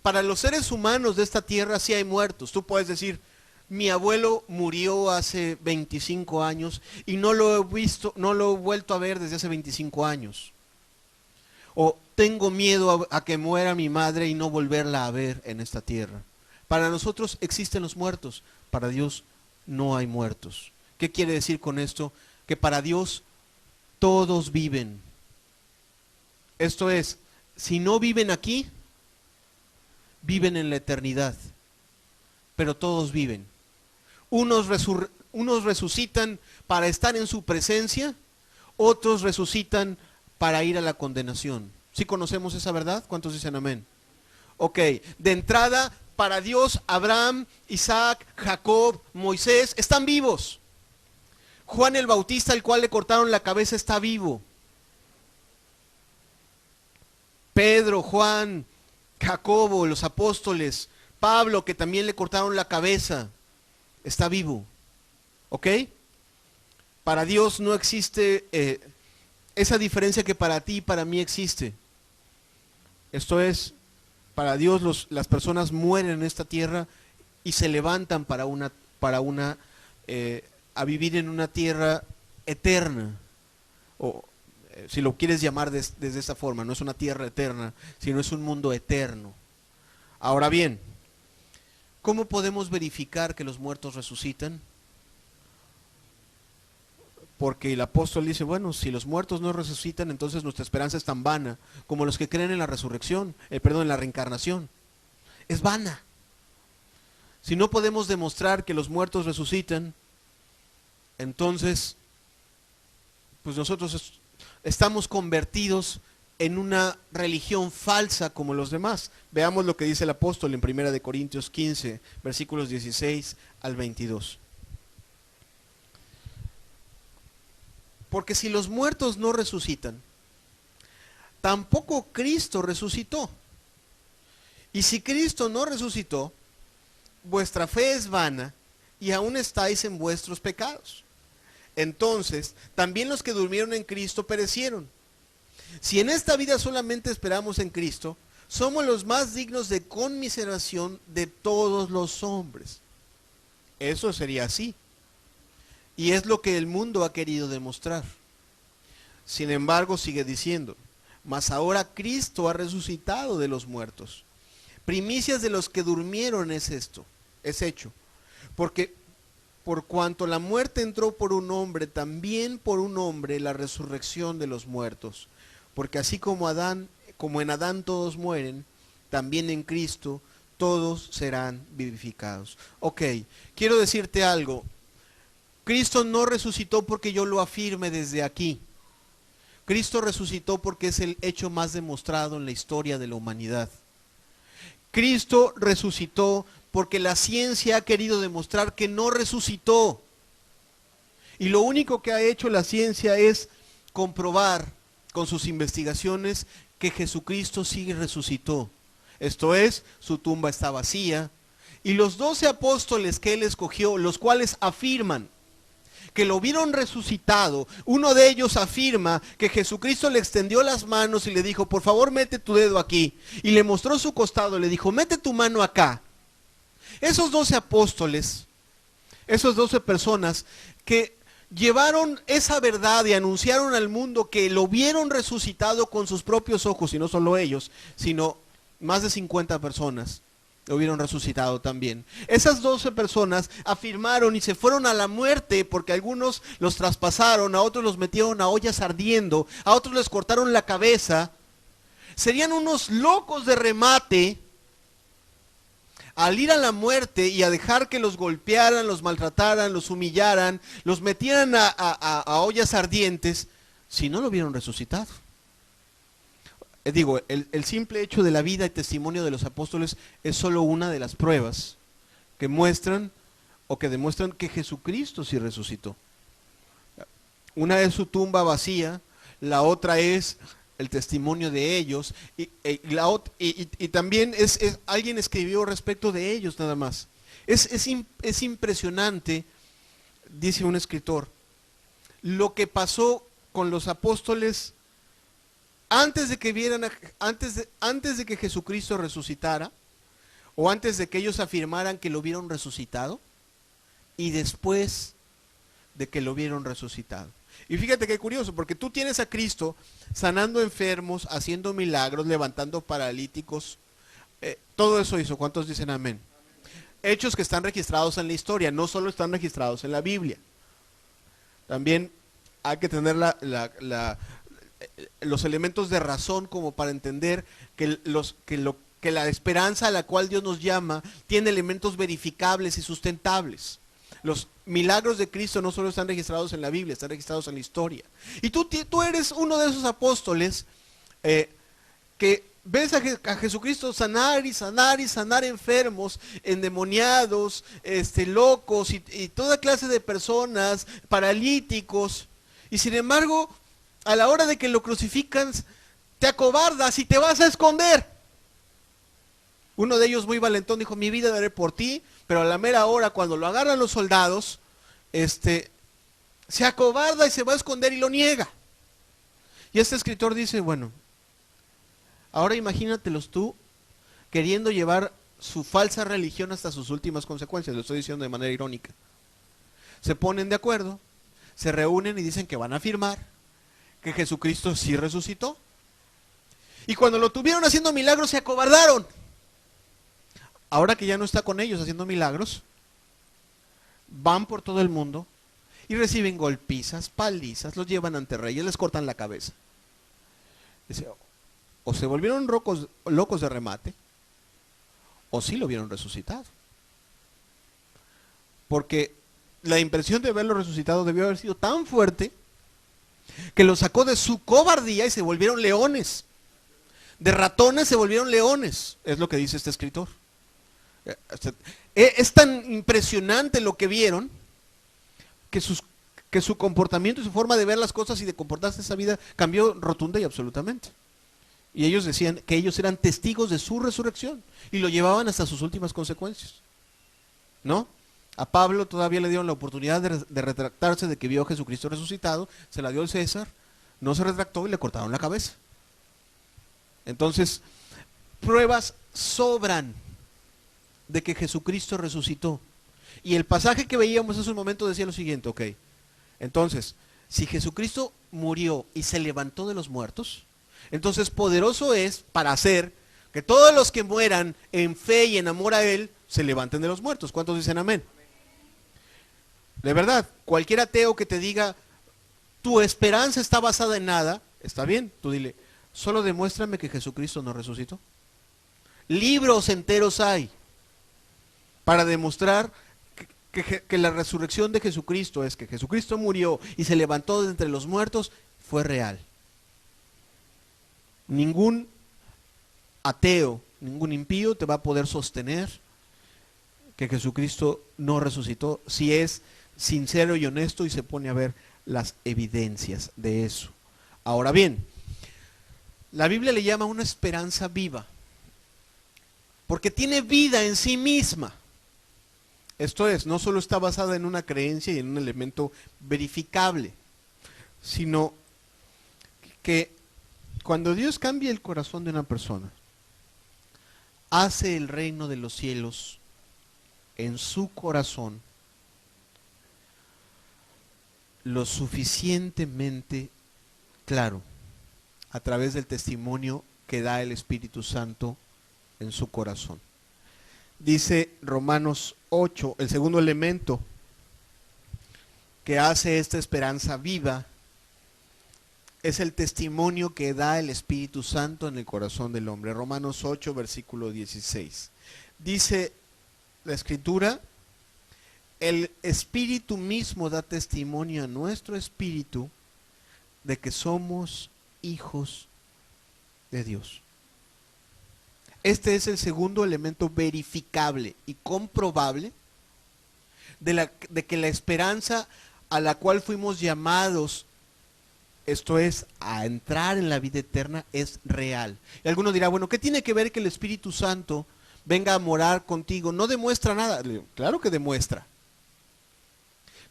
Para los seres humanos de esta tierra sí hay muertos. Tú puedes decir, mi abuelo murió hace 25 años y no lo he visto, no lo he vuelto a ver desde hace 25 años. O tengo miedo a que muera mi madre y no volverla a ver en esta tierra. Para nosotros existen los muertos, para Dios no hay muertos. ¿Qué quiere decir con esto? Que para Dios todos viven. Esto es, si no viven aquí, viven en la eternidad, pero todos viven. Unos resucitan para estar en su presencia, otros resucitan para ir a la condenación. ¿Sí conocemos esa verdad? ¿Cuántos dicen amén? Ok, de entrada, para Dios, Abraham, Isaac, Jacob, Moisés, están vivos. Juan el Bautista, al cual le cortaron la cabeza, está vivo. Pedro, Juan, Jacobo, los apóstoles, Pablo, que también le cortaron la cabeza, está vivo. ¿Ok? Para Dios no existe esa diferencia que para ti y para mí existe. Esto es, para Dios las personas mueren en esta tierra y se levantan a vivir en una tierra eterna. O si lo quieres llamar desde esa forma, no es una tierra eterna, sino es un mundo eterno. Ahora bien, ¿cómo podemos verificar que los muertos resucitan? Porque el apóstol dice, bueno, si los muertos no resucitan, entonces nuestra esperanza es tan vana como los que creen en la resurrección, en la reencarnación. Es vana. Si no podemos demostrar que los muertos resucitan, entonces, pues nosotros estamos convertidos en una religión falsa como los demás. Veamos lo que dice el apóstol en 1 Corintios 15, versículos 16 al 22. Porque si los muertos no resucitan, tampoco Cristo resucitó. Y si Cristo no resucitó, vuestra fe es vana y aún estáis en vuestros pecados. Entonces, también los que durmieron en Cristo perecieron. Si en esta vida solamente esperamos en Cristo, somos los más dignos de conmiseración de todos los hombres. Eso sería así. Y es lo que el mundo ha querido demostrar. Sin embargo, sigue diciendo, mas ahora Cristo ha resucitado de los muertos. Primicias de los que durmieron es hecho. Porque por cuanto la muerte entró por un hombre, también por un hombre la resurrección de los muertos. Porque así como en Adán todos mueren, también en Cristo todos serán vivificados. Ok, quiero decirte algo. Cristo no resucitó porque yo lo afirme desde aquí. Cristo resucitó porque es el hecho más demostrado en la historia de la humanidad. Cristo resucitó porque la ciencia ha querido demostrar que no resucitó. Y lo único que ha hecho la ciencia es comprobar con sus investigaciones que Jesucristo sí resucitó. Esto es, su tumba está vacía. Y los 12 apóstoles que él escogió, los cuales afirman que lo vieron resucitado, uno de ellos afirma que Jesucristo le extendió las manos y le dijo, por favor mete tu dedo aquí, y le mostró su costado, le dijo, mete tu mano acá. Esos 12 apóstoles, esas 12 personas que llevaron esa verdad y anunciaron al mundo que lo vieron resucitado con sus propios ojos, y no solo ellos, sino más de 50 personas. Lo hubieron resucitado también. Esas 12 personas afirmaron y se fueron a la muerte porque algunos los traspasaron, a otros los metieron a ollas ardiendo, a otros les cortaron la cabeza. Serían unos locos de remate al ir a la muerte y a dejar que los golpearan, los maltrataran, los humillaran, los metieran a ollas ardientes, si no lo hubieron resucitado. Digo, el simple hecho de la vida y testimonio de los apóstoles es solo una de las pruebas que muestran o que demuestran que Jesucristo sí resucitó. Una es su tumba vacía, la otra es el testimonio de ellos y también alguien escribió respecto de ellos nada más. Es impresionante, dice un escritor, lo que pasó con los apóstoles antes de que Jesucristo resucitara, o antes de que ellos afirmaran que lo vieron resucitado, y después de que lo vieron resucitado. Y fíjate qué curioso, porque tú tienes a Cristo sanando enfermos, haciendo milagros, levantando paralíticos, todo eso hizo. ¿Cuántos dicen amén? Hechos que están registrados en la historia, no solo están registrados en la Biblia. También hay que tener los elementos de razón como para entender que la esperanza a la cual Dios nos llama tiene elementos verificables y sustentables. Los milagros de Cristo no solo están registrados en la Biblia, están registrados en la historia. Y tú eres uno de esos apóstoles que ves a Jesucristo sanar y sanar y sanar enfermos, endemoniados, locos y toda clase de personas, paralíticos. Y sin embargo, a la hora de que lo crucifican, te acobardas y te vas a esconder. Uno de ellos, muy valentón, dijo, mi vida daré por ti, pero a la mera hora, cuando lo agarran los soldados, se acobarda y se va a esconder y lo niega. Y este escritor dice, bueno, ahora imagínatelos tú queriendo llevar su falsa religión hasta sus últimas consecuencias. Lo estoy diciendo de manera irónica. Se ponen de acuerdo, se reúnen y dicen que van a afirmar que Jesucristo sí resucitó. Y cuando lo tuvieron haciendo milagros, se acobardaron. Ahora que ya no está con ellos haciendo milagros, van por todo el mundo y reciben golpizas, palizas, los llevan ante reyes, les cortan la cabeza. Dice, o se volvieron locos de remate, o sí lo vieron resucitado. Porque la impresión de verlo resucitado debió haber sido tan fuerte que lo sacó de su cobardía y se volvieron leones. De ratones se volvieron leones, es lo que dice este escritor. Es tan impresionante lo que vieron que su comportamiento y su forma de ver las cosas y de comportarse en esa vida cambió rotunda y absolutamente. Y ellos decían que ellos eran testigos de su resurrección y lo llevaban hasta sus últimas consecuencias. ¿No? A Pablo todavía le dieron la oportunidad de retractarse de que vio a Jesucristo resucitado, se la dio el César, no se retractó y le cortaron la cabeza. Entonces, pruebas sobran de que Jesucristo resucitó. Y el pasaje que veíamos hace un momento decía lo siguiente, ok, entonces, si Jesucristo murió y se levantó de los muertos, entonces poderoso es para hacer que todos los que mueran en fe y en amor a Él, se levanten de los muertos. ¿Cuántos dicen amén? De verdad, cualquier ateo que te diga, tu esperanza está basada en nada, está bien, tú dile, solo demuéstrame que Jesucristo no resucitó. Libros enteros hay para demostrar que la resurrección de Jesucristo es que Jesucristo murió y se levantó de entre los muertos, fue real. Ningún ateo, ningún impío te va a poder sostener que Jesucristo no resucitó si es sincero y honesto y se pone a ver las evidencias de eso. Ahora bien, la Biblia le llama una esperanza viva, porque tiene vida en sí misma. Esto es, no solo está basada en una creencia y en un elemento verificable, sino que cuando Dios cambia el corazón de una persona, hace el reino de los cielos en su corazón lo suficientemente claro a través del testimonio que da el Espíritu Santo en su corazón. Dice Romanos 8, el segundo elemento que hace esta esperanza viva es el testimonio que da el Espíritu Santo en el corazón del hombre. Romanos 8, versículo 16. Dice la Escritura, el Espíritu mismo da testimonio a nuestro espíritu de que somos hijos de Dios. Este es el segundo elemento verificable y comprobable de que la esperanza a la cual fuimos llamados, esto es, a entrar en la vida eterna, es real. Y alguno dirá, bueno, ¿qué tiene que ver que el Espíritu Santo venga a morar contigo? No demuestra nada. Claro que demuestra.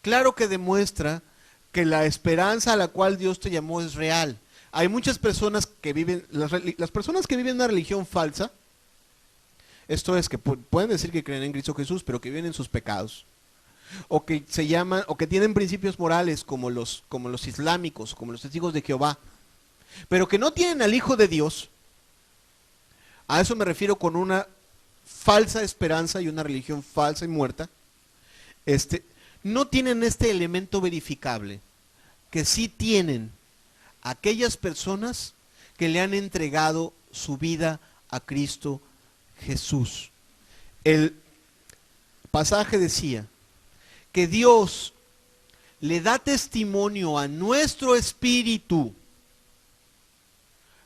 Claro que demuestra que la esperanza a la cual Dios te llamó es real. Hay muchas personas que viven, las personas que viven una religión falsa, esto es, que pueden decir que creen en Cristo Jesús, pero que viven en sus pecados. O que se llaman, o que tienen principios morales como los islámicos, como los testigos de Jehová, pero que no tienen al Hijo de Dios. A eso me refiero con una falsa esperanza y una religión falsa y muerta. No tienen este elemento verificable que sí tienen aquellas personas que le han entregado su vida a Cristo Jesús. El pasaje decía que Dios le da testimonio a nuestro espíritu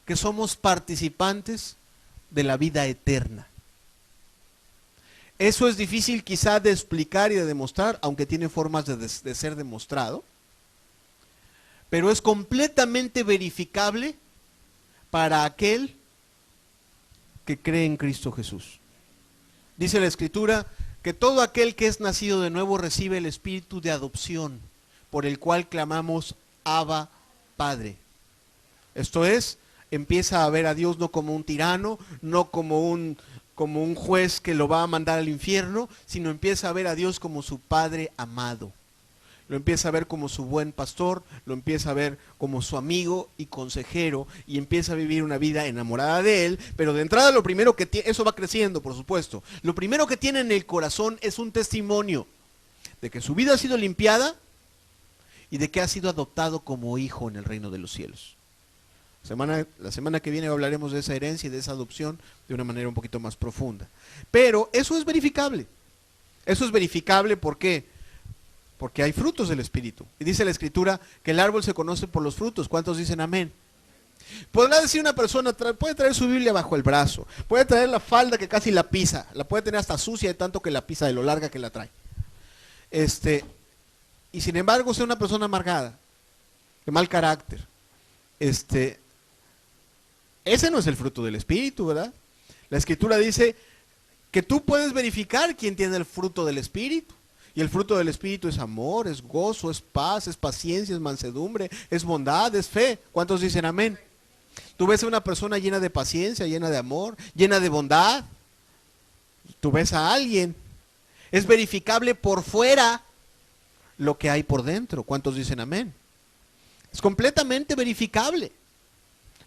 que somos participantes de la vida eterna. Eso es difícil quizá de explicar y de demostrar, aunque tiene formas de ser demostrado, pero es completamente verificable para aquel que cree en Cristo Jesús. Dice la Escritura que todo aquel que es nacido de nuevo recibe el espíritu de adopción, por el cual clamamos Abba, Padre. Esto es, empieza a ver a Dios no como un tirano, no como un juez que lo va a mandar al infierno, sino empieza a ver a Dios como su Padre amado. Lo empieza a ver como su buen pastor, lo empieza a ver como su amigo y consejero, y empieza a vivir una vida enamorada de él. Pero de entrada lo primero que tiene, eso va creciendo por supuesto, lo primero que tiene en el corazón es un testimonio de que su vida ha sido limpiada y de que ha sido adoptado como hijo en el reino de los cielos. La semana que viene hablaremos de esa herencia y de esa adopción de una manera un poquito más profunda. Pero eso es verificable. Eso es verificable, ¿por qué? Porque hay frutos del Espíritu. Y dice la Escritura que el árbol se conoce por los frutos. ¿Cuántos dicen amén? Podrá decir una persona, puede traer su Biblia bajo el brazo, puede traer la falda que casi la pisa, la puede tener hasta sucia de tanto que la pisa, de lo larga que la trae. Y sin embargo, sea una persona amargada, de mal carácter. Ese no es el fruto del Espíritu, ¿verdad? La Escritura dice que tú puedes verificar quién tiene el fruto del Espíritu. Y el fruto del Espíritu es amor, es gozo, es paz, es paciencia, es mansedumbre, es bondad, es fe. ¿Cuántos dicen amén? Tú ves a una persona llena de paciencia, llena de amor, llena de bondad. Tú ves a alguien. Es verificable por fuera lo que hay por dentro. ¿Cuántos dicen amén? Es completamente verificable.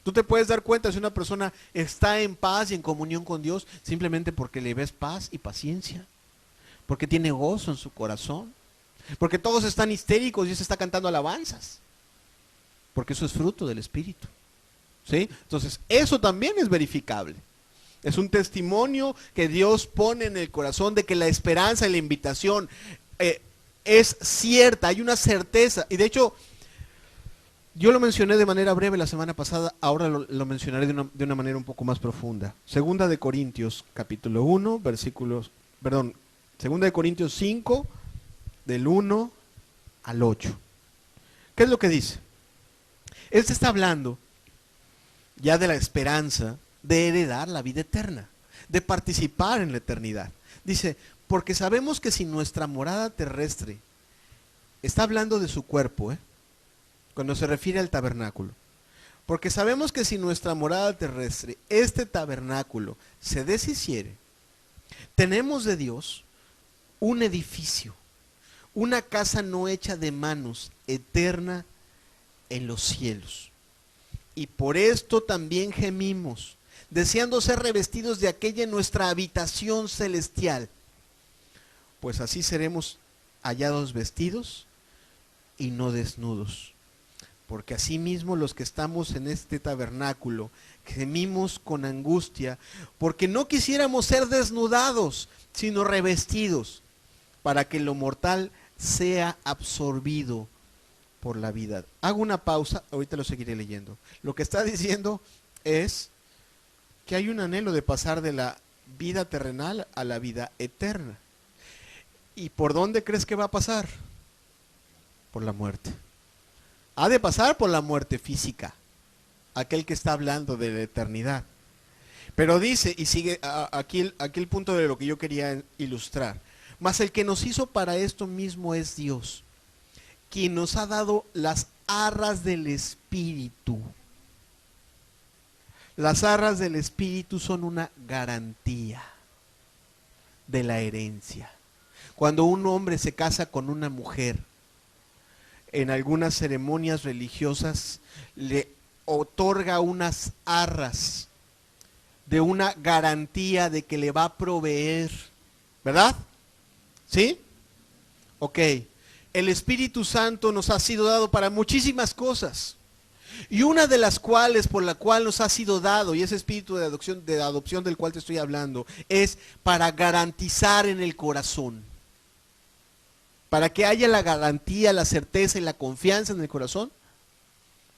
Tú te puedes dar cuenta si una persona está en paz y en comunión con Dios simplemente porque le ves paz y paciencia. Porque tiene gozo en su corazón. Porque todos están histéricos y se está cantando alabanzas. Porque eso es fruto del Espíritu. ¿Sí? Entonces, eso también es verificable. Es un testimonio que Dios pone en el corazón de que la esperanza y la invitación es cierta, hay una certeza. Y de hecho, yo lo mencioné de manera breve la semana pasada, ahora lo mencionaré de una manera un poco más profunda. Segunda de Corintios, capítulo 1, Segunda de Corintios 5, del 1 al 8. ¿Qué es lo que dice? Él se está hablando ya de la esperanza de heredar la vida eterna, de participar en la eternidad. Dice, porque sabemos que si nuestra morada terrestre, está hablando de su cuerpo, cuando se refiere al tabernáculo, porque sabemos que si nuestra morada terrestre, este tabernáculo, se deshiciere, tenemos de Dios un edificio, una casa no hecha de manos, eterna en los cielos. Y por esto también gemimos, deseando ser revestidos de aquella nuestra habitación celestial, pues así seremos hallados vestidos y no desnudos. Porque asimismo los que estamos en este tabernáculo gemimos con angustia, porque no quisiéramos ser desnudados, sino revestidos, para que lo mortal sea absorbido por la vida. Hago una pausa, ahorita lo seguiré leyendo. Lo que está diciendo es que hay un anhelo de pasar de la vida terrenal a la vida eterna. ¿Y por dónde crees que va a pasar? Por la muerte. Ha de pasar por la muerte física, aquel que está hablando de la eternidad. Pero dice, y sigue aquí el punto de lo que yo quería ilustrar, mas el que nos hizo para esto mismo es Dios, quien nos ha dado las arras del Espíritu. Las arras del Espíritu son una garantía de la herencia. Cuando un hombre se casa con una mujer, en algunas ceremonias religiosas le otorga unas arras de una garantía de que le va a proveer, ¿verdad? ¿Sí? Ok. El Espíritu Santo nos ha sido dado para muchísimas cosas. Y una de las cuales, por la cual nos ha sido dado, y ese espíritu de adopción del cual te estoy hablando, es para garantizar en el corazón. Para que haya la garantía, la certeza y la confianza en el corazón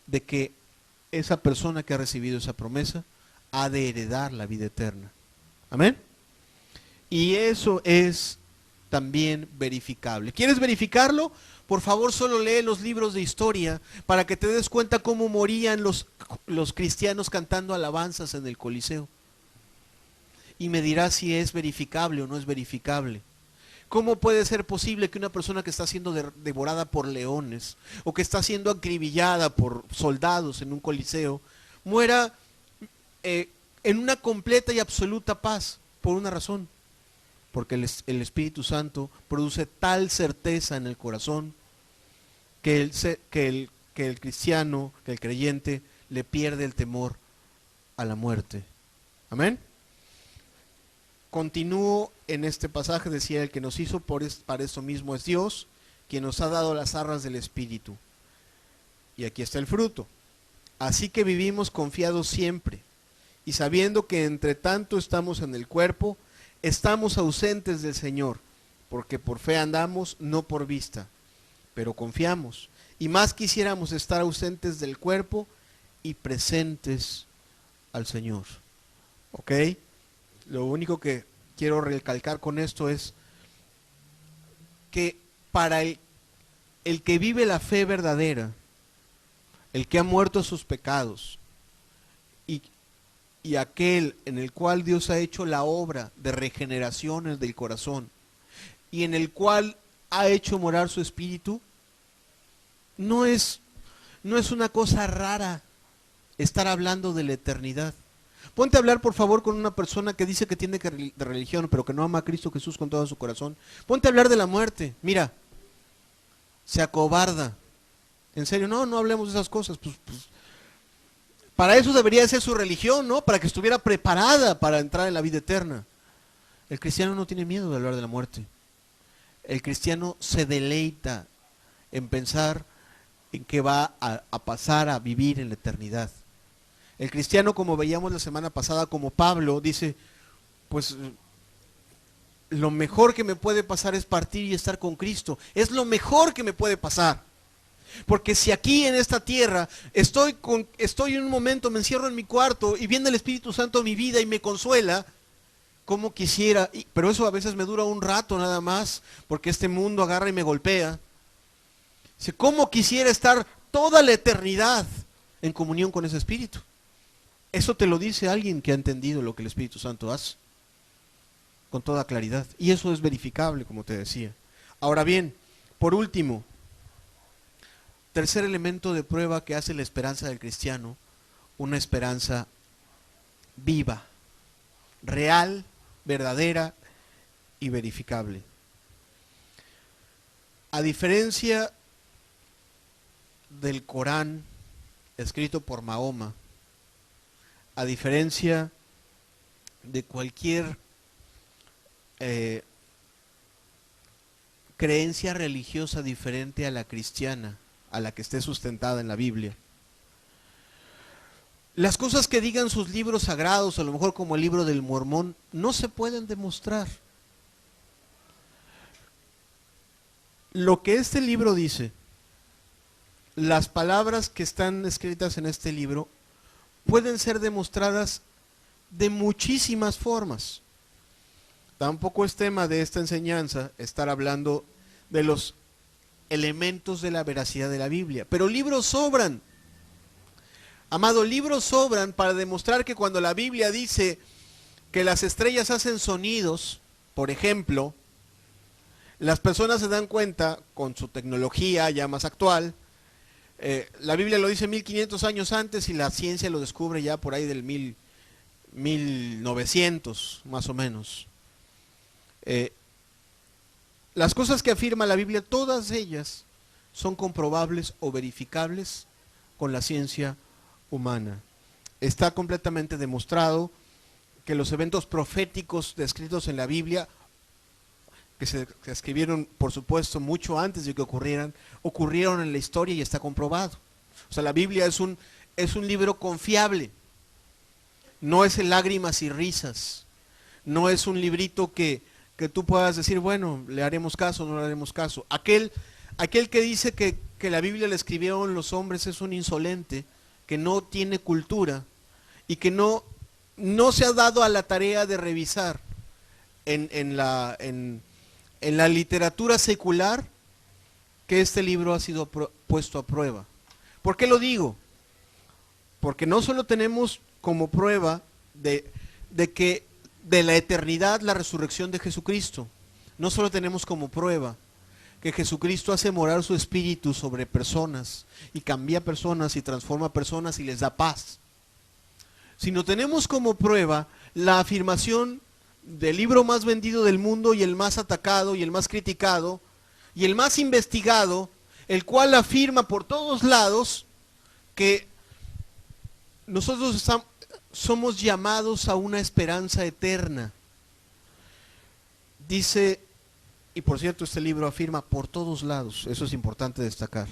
de que esa persona que ha recibido esa promesa ha de heredar la vida eterna. Amén. Y eso es también verificable. ¿Quieres verificarlo? Por favor, solo lee los libros de historia para que te des cuenta cómo morían los cristianos cantando alabanzas en el Coliseo. y me dirá si es verificable o no es verificable. ¿Cómo puede ser posible que una persona que está siendo devorada por leones o que está siendo acribillada por soldados en un coliseo muera en una completa y absoluta paz? Por una razón, porque el Espíritu Santo produce tal certeza en el corazón que el cristiano, que el creyente le pierde el temor a la muerte. Amén. Continúo en este pasaje, decía: el que nos hizo para esto mismo es Dios, quien nos ha dado las arras del Espíritu. Y aquí está el fruto. Así que vivimos confiados siempre, y sabiendo que entre tanto estamos en el cuerpo, estamos ausentes del Señor, porque por fe andamos, no por vista. Pero confiamos, y más quisiéramos estar ausentes del cuerpo y presentes al Señor. ¿Ok? Lo único que quiero recalcar con esto es que para el que vive la fe verdadera, el que ha muerto a sus pecados, y aquel en el cual Dios ha hecho la obra de regeneración del corazón, y en el cual ha hecho morar su espíritu, no es una cosa rara estar hablando de la eternidad. Ponte a hablar, por favor, con una persona que dice que tiene de religión, pero que no ama a Cristo Jesús con todo su corazón. Ponte a hablar de la muerte. Mira, se acobarda. En serio, no hablemos de esas cosas. Pues, para eso debería ser su religión, ¿no? Para que estuviera preparada para entrar en la vida eterna. El cristiano no tiene miedo de hablar de la muerte. El cristiano se deleita en pensar en que va a pasar a vivir en la eternidad. El cristiano, como veíamos la semana pasada, como Pablo, dice: pues lo mejor que me puede pasar es partir y estar con Cristo. Es lo mejor que me puede pasar. Porque si aquí en esta tierra estoy en un momento, me encierro en mi cuarto y viene el Espíritu Santo a mi vida y me consuela, como quisiera, pero eso a veces me dura un rato nada más, porque este mundo agarra y me golpea. ¿Cómo quisiera estar toda la eternidad en comunión con ese Espíritu? Eso te lo dice alguien que ha entendido lo que el Espíritu Santo hace, con toda claridad. Y eso es verificable, como te decía. Ahora bien, por último, tercer elemento de prueba que hace la esperanza del cristiano: una esperanza viva, real, verdadera y verificable. A diferencia del Corán escrito por Mahoma, a diferencia de cualquier creencia religiosa diferente a la cristiana, a la que esté sustentada en la Biblia, las cosas que digan sus libros sagrados, a lo mejor como el libro del Mormón, no se pueden demostrar. Lo que este libro dice, las palabras que están escritas en este libro, pueden ser demostradas de muchísimas formas. Tampoco es tema de esta enseñanza estar hablando de los elementos de la veracidad de la Biblia, pero libros sobran. Amado, libros sobran para demostrar que cuando la Biblia dice que las estrellas hacen sonidos, por ejemplo, las personas se dan cuenta con su tecnología ya más actual. La Biblia lo dice 1500 años antes y la ciencia lo descubre ya por ahí del 1900, más o menos. Las cosas que afirma la Biblia, todas ellas son comprobables o verificables con la ciencia humana. Está completamente demostrado que los eventos proféticos descritos en la Biblia, que se escribieron, por supuesto, mucho antes de que ocurrieron en la historia y está comprobado. O sea, la Biblia es un libro confiable. No es lágrimas y risas. No es un librito que tú puedas decir, bueno, le haremos caso o no le haremos caso. Aquel que dice que la Biblia la escribieron los hombres es un insolente, que no tiene cultura y que no se ha dado a la tarea de revisar en la literatura secular que este libro ha sido puesto a prueba. ¿Por qué lo digo? Porque no solo tenemos como prueba de que de la eternidad la resurrección de Jesucristo. No solo tenemos como prueba que Jesucristo hace morar su espíritu sobre personas y cambia personas y transforma personas y les da paz, sino tenemos como prueba la afirmación del libro más vendido del mundo y el más atacado y el más criticado y el más investigado, el cual afirma por todos lados que nosotros somos llamados a una esperanza eterna. Dice, y por cierto este libro afirma por todos lados, eso es importante destacar.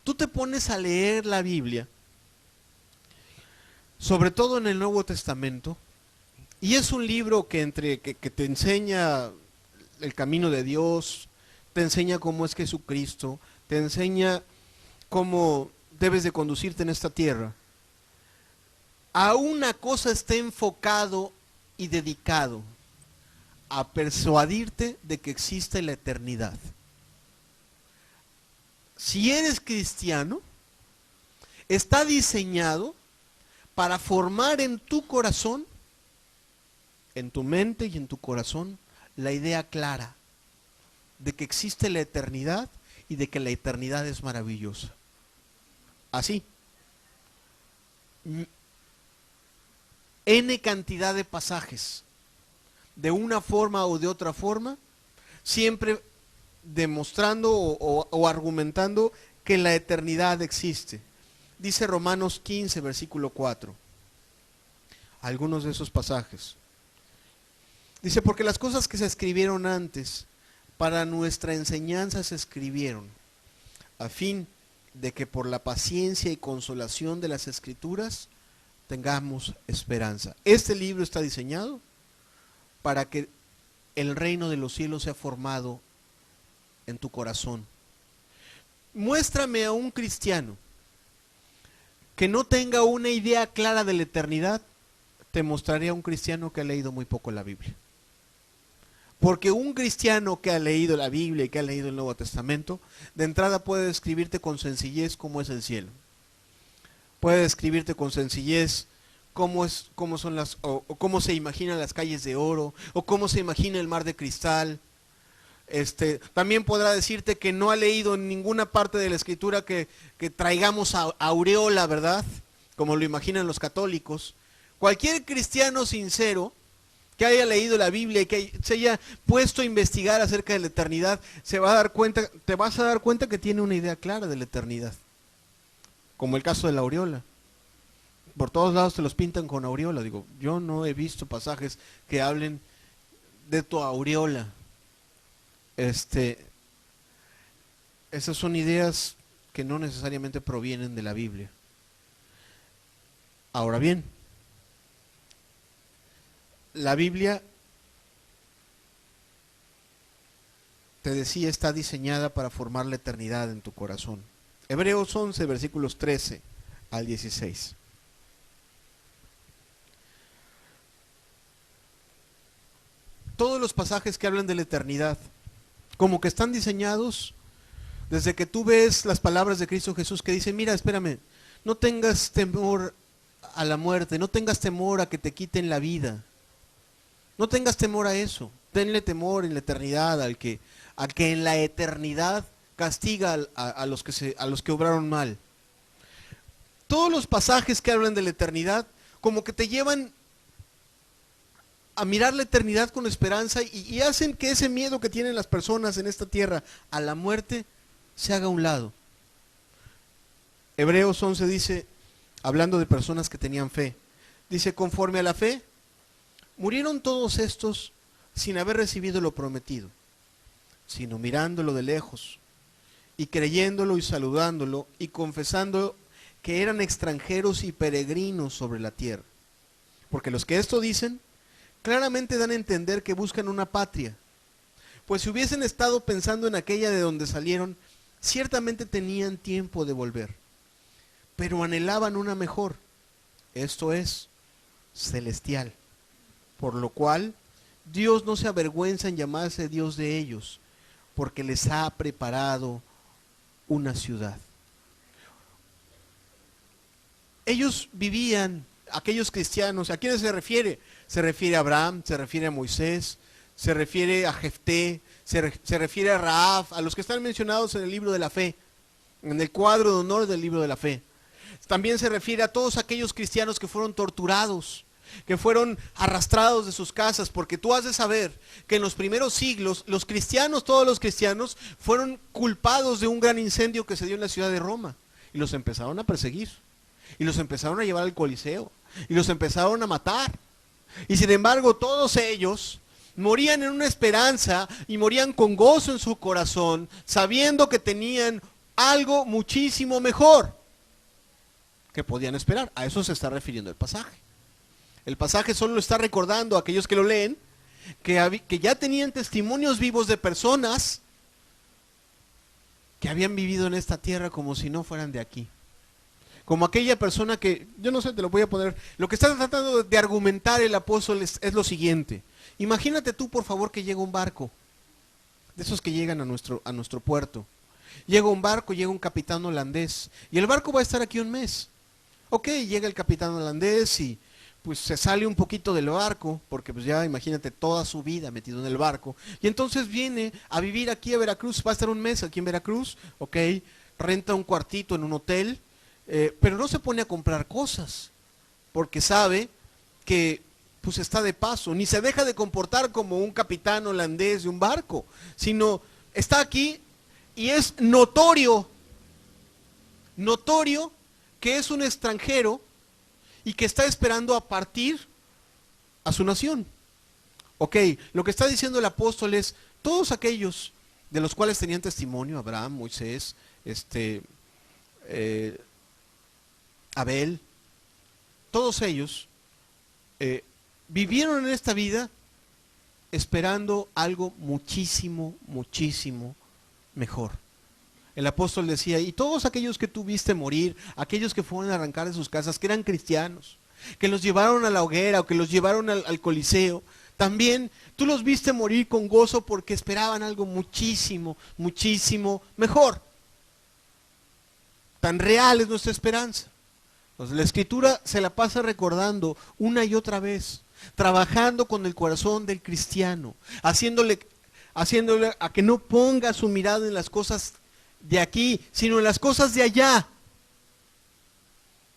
Tú te pones a leer la Biblia, sobre todo en el Nuevo Testamento, y es un libro que te enseña el camino de Dios, te enseña cómo es Jesucristo, te enseña cómo debes de conducirte en esta tierra. A una cosa está enfocado y dedicado: a persuadirte de que existe la eternidad. Si eres cristiano, está diseñado para formar en tu corazón, en tu mente y en tu corazón, la idea clara de que existe la eternidad y de que la eternidad es maravillosa. Así. N cantidad de pasajes, de una forma o de otra forma, siempre demostrando o argumentando que la eternidad existe. Dice Romanos 15, versículo 4, algunos de esos pasajes. Dice, porque las cosas que se escribieron antes, para nuestra enseñanza se escribieron, a fin de que por la paciencia y consolación de las Escrituras tengamos esperanza. Este libro está diseñado para que el reino de los cielos sea formado en tu corazón. Muéstrame a un cristiano que no tenga una idea clara de la eternidad, te mostraré a un cristiano que ha leído muy poco la Biblia. Porque un cristiano que ha leído la Biblia y que ha leído el Nuevo Testamento, de entrada puede describirte con sencillez cómo es el cielo. Puede describirte con sencillez cómo son o cómo se imaginan las calles de oro, o cómo se imagina el mar de cristal. También podrá decirte que no ha leído en ninguna parte de la Escritura que traigamos aureola, ¿verdad? Como lo imaginan los católicos. Cualquier cristiano sincero que haya leído la Biblia y que se haya puesto a investigar acerca de la eternidad, te vas a dar cuenta que tiene una idea clara de la eternidad. Como el caso de la aureola. Por todos lados te los pintan con aureola. Digo, yo no he visto pasajes que hablen de tu aureola. Esas son ideas que no necesariamente provienen de la Biblia. Ahora bien, la Biblia, te decía, está diseñada para formar la eternidad en tu corazón. Hebreos 11, versículos 13 al 16. Todos los pasajes que hablan de la eternidad, como que están diseñados desde que tú ves las palabras de Cristo Jesús que dicen, mira, espérame, no tengas temor a la muerte, no tengas temor a que te quiten la vida, no tengas temor a eso, tenle temor en la eternidad al que en la eternidad castiga a los que obraron mal. Todos los pasajes que hablan de la eternidad como que te llevan a mirar la eternidad con esperanza y hacen que ese miedo que tienen las personas en esta tierra a la muerte se haga a un lado. Hebreos 11 dice, hablando de personas que tenían fe, dice, conforme a la fe, murieron todos estos sin haber recibido lo prometido, sino mirándolo de lejos y creyéndolo y saludándolo y confesando que eran extranjeros y peregrinos sobre la tierra. Porque los que esto dicen, claramente dan a entender que buscan una patria, pues si hubiesen estado pensando en aquella de donde salieron, ciertamente tenían tiempo de volver, pero anhelaban una mejor, esto es, celestial, por lo cual Dios no se avergüenza en llamarse Dios de ellos, porque les ha preparado una ciudad. Ellos vivían aquellos cristianos, ¿a quiénes se refiere? Se refiere a Abraham, se refiere a Moisés, se refiere a Jefté, se refiere a Rahab, a los que están mencionados en el libro de la fe, en el cuadro de honor del libro de la fe. También se refiere a todos aquellos cristianos que fueron torturados, que fueron arrastrados de sus casas, porque tú has de saber que en los primeros siglos los cristianos, todos los cristianos, fueron culpados de un gran incendio que se dio en la ciudad de Roma, y los empezaron a perseguir, y los empezaron a llevar al Coliseo, y los empezaron a matar, y sin embargo todos ellos morían en una esperanza y morían con gozo en su corazón, sabiendo que tenían algo muchísimo mejor que podían esperar. A eso se está refiriendo el pasaje. El pasaje solo está recordando a aquellos que lo leen que ya tenían testimonios vivos de personas que habían vivido en esta tierra como si no fueran de aquí. Como aquella persona que, yo no sé, te lo voy a poner, lo que está tratando de argumentar el apóstol es lo siguiente. Imagínate tú, por favor, que llega un barco, de esos que llegan a nuestro puerto. Llega un barco, llega un capitán holandés, y el barco va a estar aquí un mes. Ok, llega el capitán holandés y pues se sale un poquito del barco, porque pues ya imagínate toda su vida metido en el barco, y entonces viene a vivir aquí a Veracruz, va a estar un mes aquí en Veracruz, ok, renta un cuartito en un hotel, pero no se pone a comprar cosas, porque sabe que pues está de paso, ni se deja de comportar como un capitán holandés de un barco, sino está aquí y es notorio que es un extranjero y que está esperando a partir a su nación. Ok, lo que está diciendo el apóstol es, todos aquellos de los cuales tenían testimonio, Abraham, Moisés, Abel, todos ellos vivieron en esta vida esperando algo muchísimo, muchísimo mejor. El apóstol decía, y todos aquellos que tú viste morir, aquellos que fueron a arrancar de sus casas, que eran cristianos, que los llevaron a la hoguera o que los llevaron al Coliseo, también tú los viste morir con gozo porque esperaban algo muchísimo, muchísimo mejor. Tan real es nuestra esperanza. Entonces, la Escritura se la pasa recordando una y otra vez, trabajando con el corazón del cristiano, haciéndole a que no ponga su mirada en las cosas de aquí, sino en las cosas de allá.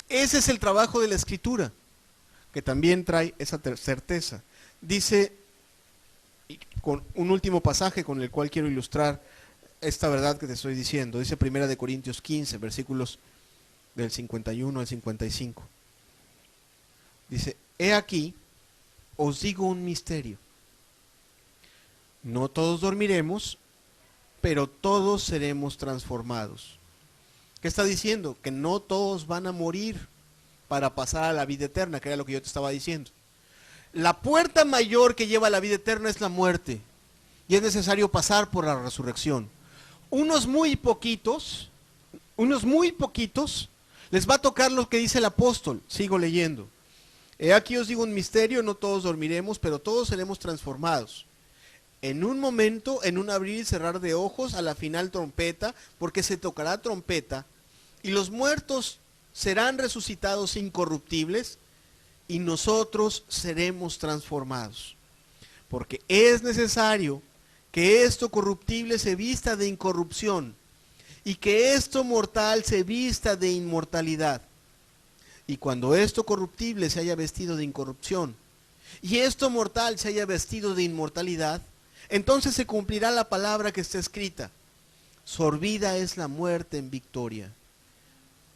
Ese es el trabajo de la Escritura, que también trae esa certeza. Dice, con un último pasaje con el cual quiero ilustrar esta verdad que te estoy diciendo, dice 1 Corintios 15, versículos del 51 al 55. Dice, he aquí, os digo un misterio. No todos dormiremos, pero todos seremos transformados. ¿Qué está diciendo? Que no todos van a morir para pasar a la vida eterna, que era lo que yo te estaba diciendo. La puerta mayor que lleva a la vida eterna es la muerte, y es necesario pasar por la resurrección. Unos muy poquitos, les va a tocar lo que dice el apóstol. Sigo leyendo. He aquí os digo un misterio, no todos dormiremos, pero todos seremos transformados. En un momento, en un abrir y cerrar de ojos, a la final trompeta, porque se tocará trompeta, y los muertos serán resucitados incorruptibles, y nosotros seremos transformados. Porque es necesario que esto corruptible se vista de incorrupción, y que esto mortal se vista de inmortalidad. Y cuando esto corruptible se haya vestido de incorrupción, y esto mortal se haya vestido de inmortalidad, entonces se cumplirá la palabra que está escrita: sorbida es la muerte en victoria.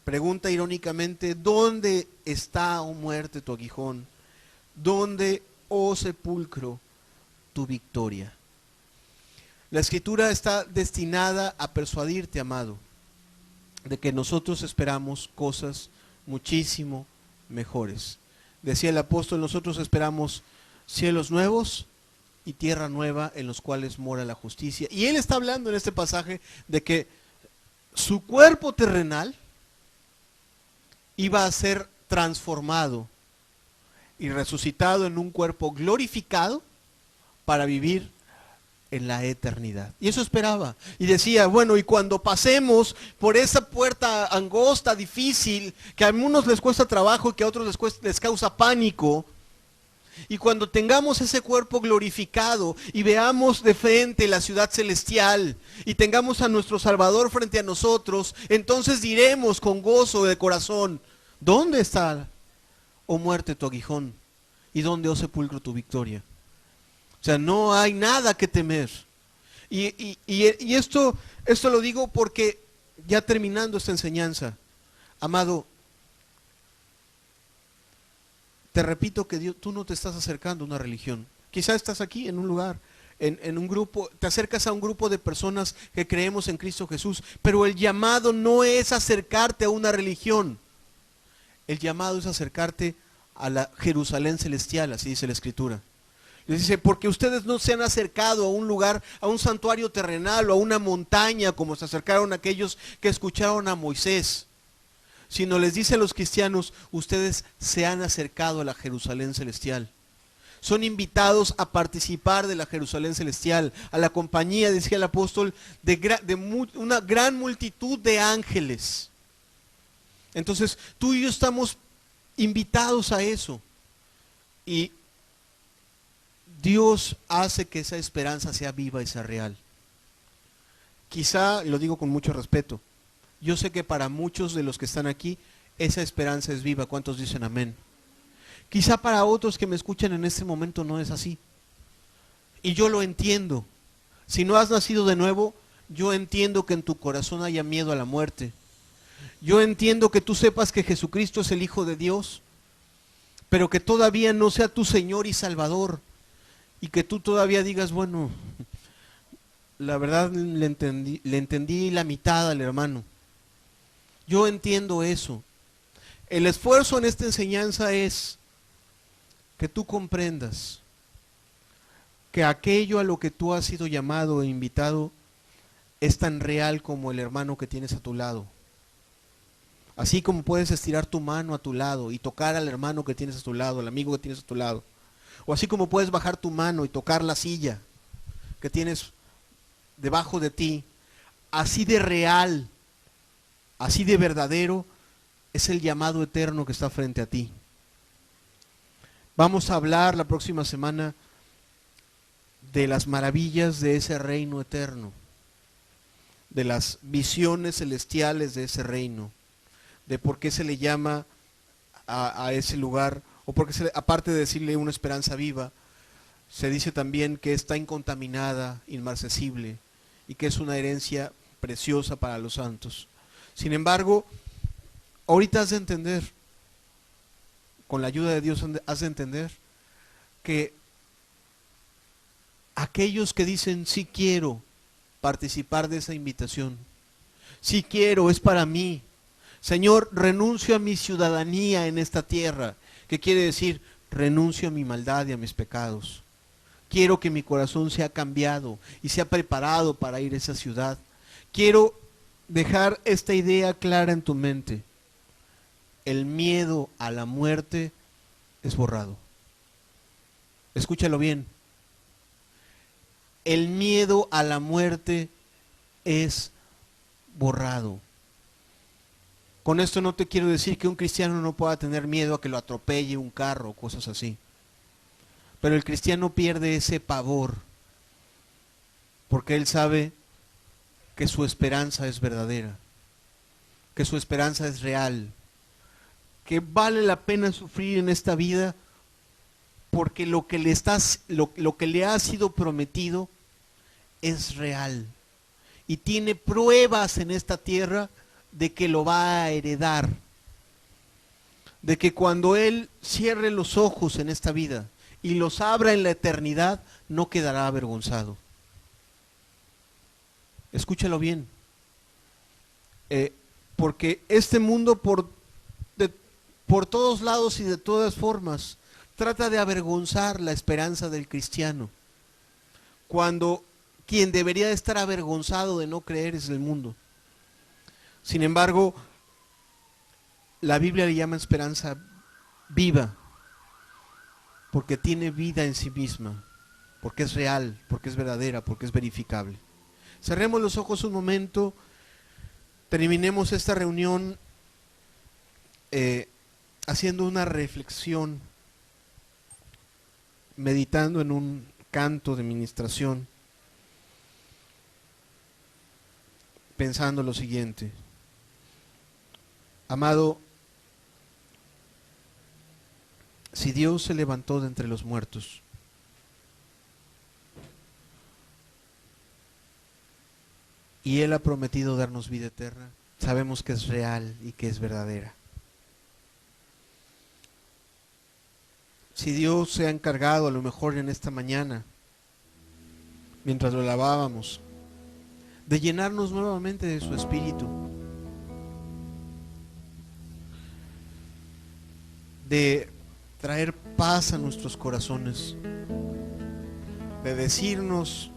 Pregunta irónicamente, ¿dónde está, oh muerte, tu aguijón? ¿Dónde, oh sepulcro, tu victoria? La Escritura está destinada a persuadirte, amado, de que nosotros esperamos cosas muchísimo mejores. Decía el apóstol, nosotros esperamos cielos nuevos y tierra nueva en los cuales mora la justicia. Y él está hablando en este pasaje de que su cuerpo terrenal iba a ser transformado y resucitado en un cuerpo glorificado para vivir en la eternidad. Y eso esperaba. Y decía, bueno, y cuando pasemos por esa puerta angosta, difícil, que a algunos les cuesta trabajo y que a otros les causa pánico, y cuando tengamos ese cuerpo glorificado y veamos de frente la ciudad celestial y tengamos a nuestro Salvador frente a nosotros, entonces diremos con gozo de corazón, ¿dónde está, oh muerte, tu aguijón? ¿Y dónde, oh sepulcro, tu victoria? O sea, no hay nada que temer. Y esto lo digo porque, ya terminando esta enseñanza, amado, te repito que tú no te estás acercando a una religión. Quizá estás aquí en un lugar, en un grupo, te acercas a un grupo de personas que creemos en Cristo Jesús, pero el llamado no es acercarte a una religión. El llamado es acercarte a la Jerusalén celestial, así dice la Escritura. Les dice, porque ustedes no se han acercado a un lugar, a un santuario terrenal o a una montaña como se acercaron aquellos que escucharon a Moisés, sino les dice a los cristianos, ustedes se han acercado a la Jerusalén celestial. Son invitados a participar de la Jerusalén celestial, a la compañía, decía el apóstol, de una gran multitud de ángeles. Entonces, tú y yo estamos invitados a eso. Y Dios hace que esa esperanza sea viva y sea real. Quizá, lo digo con mucho respeto, yo sé que para muchos de los que están aquí, esa esperanza es viva. ¿Cuántos dicen amén? Quizá para otros que me escuchan en este momento no es así. Y yo lo entiendo. Si no has nacido de nuevo, yo entiendo que en tu corazón haya miedo a la muerte. Yo entiendo que tú sepas que Jesucristo es el Hijo de Dios, pero que todavía no sea tu Señor y Salvador. Y que tú todavía digas, bueno, la verdad le entendí la mitad al hermano. Yo entiendo eso. El esfuerzo en esta enseñanza es que tú comprendas que aquello a lo que tú has sido llamado e invitado es tan real como el hermano que tienes a tu lado. Así como puedes estirar tu mano a tu lado y tocar al hermano que tienes a tu lado, al amigo que tienes a tu lado. O así como puedes bajar tu mano y tocar la silla que tienes debajo de ti. Así de real, así de verdadero es el llamado eterno que está frente a ti. Vamos a hablar la próxima semana de las maravillas de ese reino eterno, de las visiones celestiales de ese reino, de por qué se le llama a ese lugar, o porque aparte de decirle una esperanza viva, se dice también que está incontaminada, inmarcesible, y que es una herencia preciosa para los santos. Sin embargo, ahorita has de entender, con la ayuda de Dios has de entender, que aquellos que dicen sí quiero participar de esa invitación, sí quiero, es para mí, Señor, renuncio a mi ciudadanía en esta tierra, que quiere decir, renuncio a mi maldad y a mis pecados. Quiero que mi corazón sea cambiado y sea preparado para ir a esa ciudad. Quiero dejar esta idea clara en tu mente. El miedo a la muerte es borrado. Escúchalo bien. El miedo a la muerte es borrado. Con esto no te quiero decir que un cristiano no pueda tener miedo a que lo atropelle un carro o cosas así. Pero el cristiano pierde ese pavor porque él sabe que su esperanza es verdadera, que su esperanza es real, que vale la pena sufrir en esta vida porque lo que le ha sido prometido es real y tiene pruebas en esta tierra de que lo va a heredar, de que cuando él cierre los ojos en esta vida y los abra en la eternidad, no quedará avergonzado. Escúchalo bien, porque este mundo por todos lados y de todas formas trata de avergonzar la esperanza del cristiano, cuando quien debería de estar avergonzado de no creer es el mundo. Sin embargo, la Biblia le llama esperanza viva, porque tiene vida en sí misma, porque es real, porque es verdadera, porque es verificable. Cerremos los ojos un momento, terminemos esta reunión haciendo una reflexión, meditando en un canto de ministración, pensando lo siguiente. Amado, si Dios se levantó de entre los muertos, y Él ha prometido darnos vida eterna, sabemos que es real y que es verdadera. Si Dios se ha encargado, a lo mejor en esta mañana, mientras lo alavábamos, de llenarnos nuevamente de su Espíritu, de traer paz a nuestros corazones, de decirnos,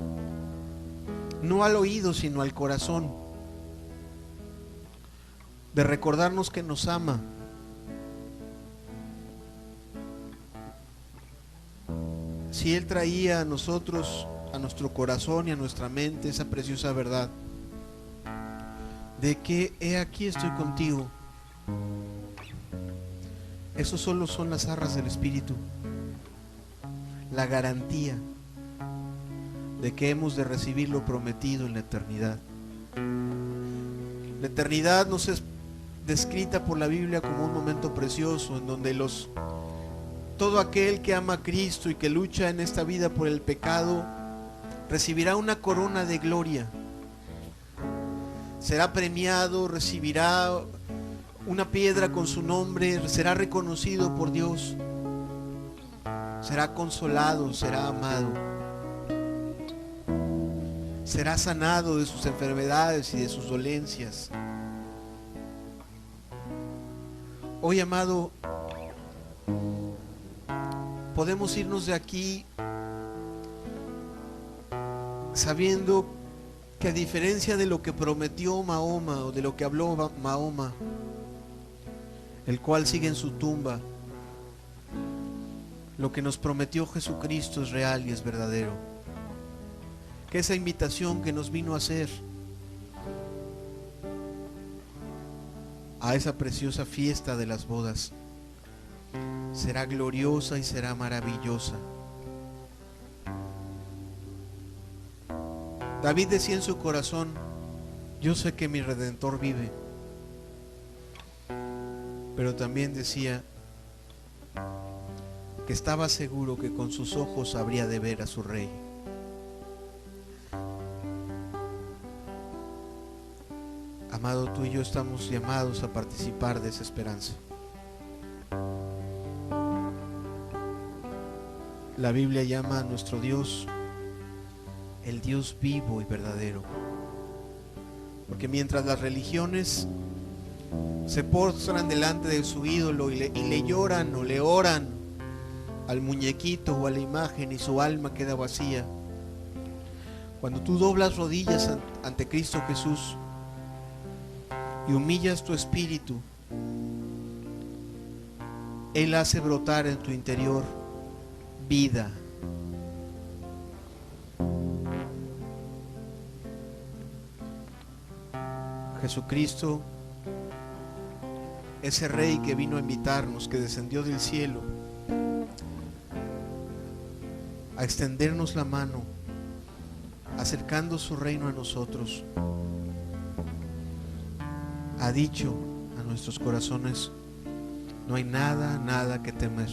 no al oído sino al corazón, de recordarnos que nos ama, si Él traía a nosotros, a nuestro corazón y a nuestra mente esa preciosa verdad de que he aquí estoy contigo, eso solo son las arras del Espíritu, la garantía de que hemos de recibir lo prometido en la eternidad. La eternidad nos es descrita por la Biblia como un momento precioso en donde todo aquel que ama a Cristo y que lucha en esta vida por el pecado recibirá una corona de gloria, será premiado, recibirá una piedra con su nombre, será reconocido por Dios, será consolado, será amado, será sanado de sus enfermedades y de sus dolencias. Hoy, amado, podemos irnos de aquí sabiendo que, a diferencia de lo que prometió Mahoma o de lo que habló Mahoma, el cual sigue en su tumba, lo que nos prometió Jesucristo es real y es verdadero. Que esa invitación que nos vino a hacer a esa preciosa fiesta de las bodas será gloriosa y será maravillosa. David decía en su corazón, yo sé que mi Redentor vive, pero también decía que estaba seguro que con sus ojos habría de ver a su Rey. Amado, tú y yo estamos llamados a participar de esa esperanza. La Biblia llama a nuestro Dios el Dios vivo y verdadero, porque mientras las religiones se postran delante de su ídolo y le lloran o le oran al muñequito o a la imagen y su alma queda vacía, cuando tú doblas rodillas ante Cristo Jesús y humillas tu espíritu, Él hace brotar en tu interior vida. Jesucristo, ese Rey que vino a invitarnos, que descendió del cielo a extendernos la mano, acercando su reino a nosotros, ha dicho a nuestros corazones, no hay nada que temer.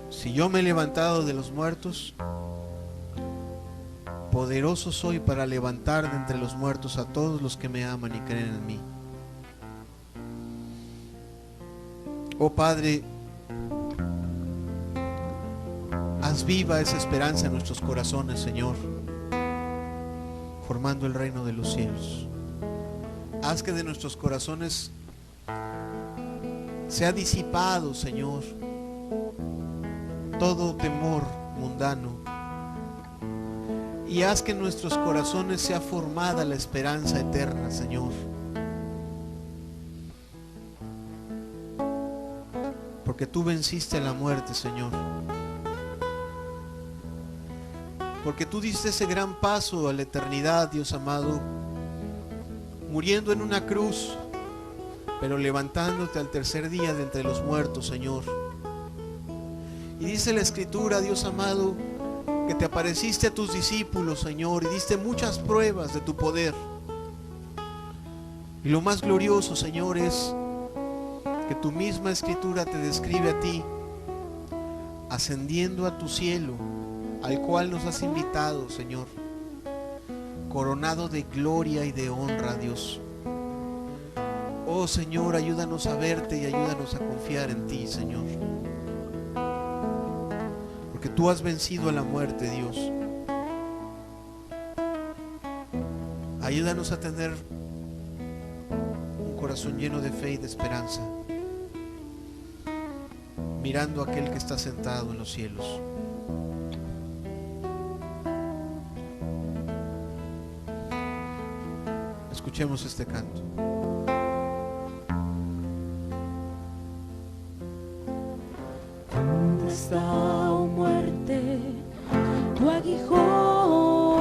Si yo me he levantado de los muertos, poderoso soy para levantar de entre los muertos a todos los que me aman y creen en mí. Oh Padre, haz viva esa esperanza en nuestros corazones, Señor, formando el reino de los cielos. Haz que de nuestros corazones sea disipado, Señor, todo temor mundano, y haz que en nuestros corazones sea formada la esperanza eterna, Señor, porque tú venciste a la muerte, Señor. Porque tú diste ese gran paso a la eternidad, Dios amado, muriendo en una cruz, pero levantándote al tercer día de entre los muertos, Señor. Y dice la Escritura, Dios amado, que te apareciste a tus discípulos, Señor, y diste muchas pruebas de tu poder. Y lo más glorioso, Señor, es que tu misma Escritura te describe a ti, ascendiendo a tu cielo, al cual nos has invitado, Señor, coronado de gloria y de honra, Dios. Oh, Señor, ayúdanos a verte y ayúdanos a confiar en ti, Señor. Porque tú has vencido a la muerte, Dios. Ayúdanos a tener un corazón lleno de fe y de esperanza, mirando a aquel que está sentado en los cielos. Escuchemos este canto. ¿Dónde está, oh muerte, tu aguijón?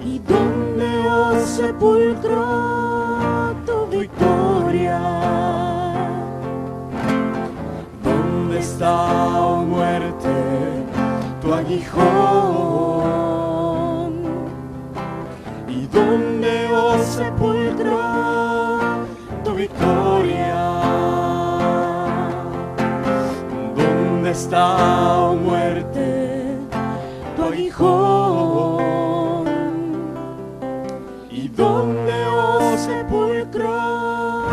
¿Y dónde, oh sepulcro, tu victoria? ¿Dónde está, oh muerte, tu aguijón? ¿Y dónde, oh sepulcro, tu victoria? ¿Dónde está, oh muerte, tu aguijón? ¿Y dónde, oh sepulcro,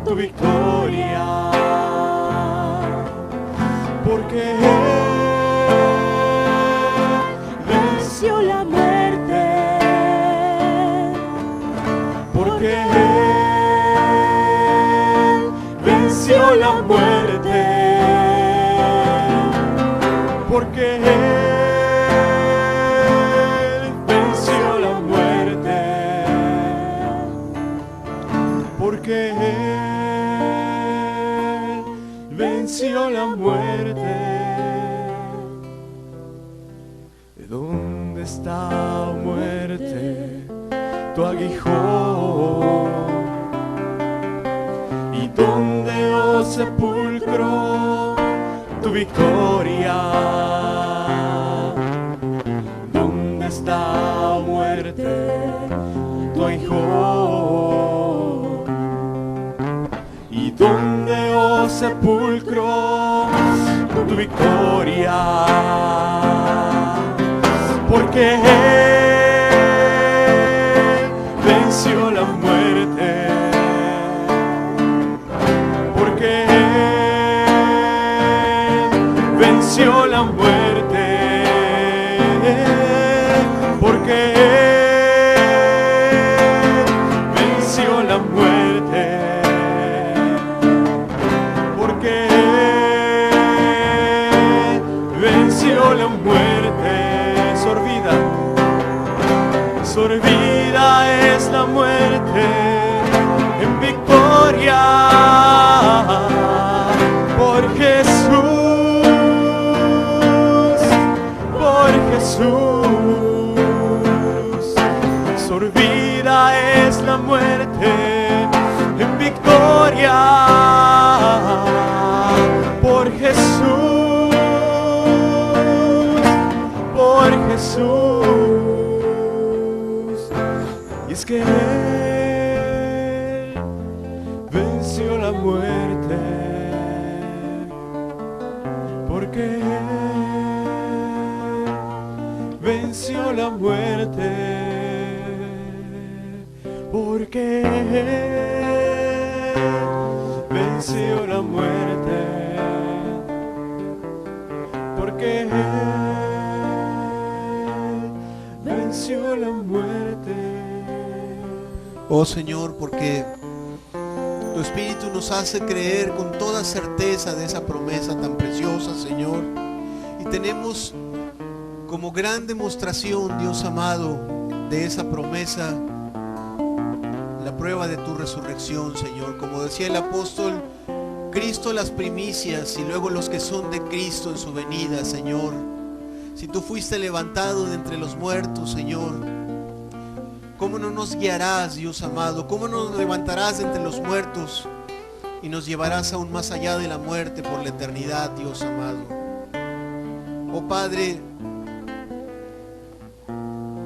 tu victoria? Porque venció la muerte, porque venció la muerte, porque venció la muerte, porque venció la muerte. ¿De dónde está, oh muerte, tu aguijón? ¿Y dónde, oh sepulcro, tu victoria? ¿Dónde está, oh muerte, tu aguijón? ¿Y dónde, oh sepulcro, tu victoria? Porque venció la muerte, porque venció la muerte, porque venció la muerte, porque venció la muerte. Sorbida es la muerte en victoria por Jesús, por Jesús. Sorbida es la muerte en victoria por Jesús, por Jesús. Y es que Él venció la muerte, porque Él venció la muerte, porque Él venció la muerte, porque Él venció la muerte. Oh Señor, porque tu Espíritu nos hace creer con toda certeza de esa promesa tan preciosa, Señor. Y tenemos como gran demostración, Dios amado, de esa promesa, la prueba de tu resurrección, Señor. Como decía el apóstol, Cristo las primicias y luego los que son de Cristo en su venida, Señor. Si tú fuiste levantado de entre los muertos, Señor, ¿cómo no nos guiarás, Dios amado? ¿Cómo no nos levantarás de entre los muertos y nos llevarás aún más allá de la muerte por la eternidad, Dios amado? Oh Padre,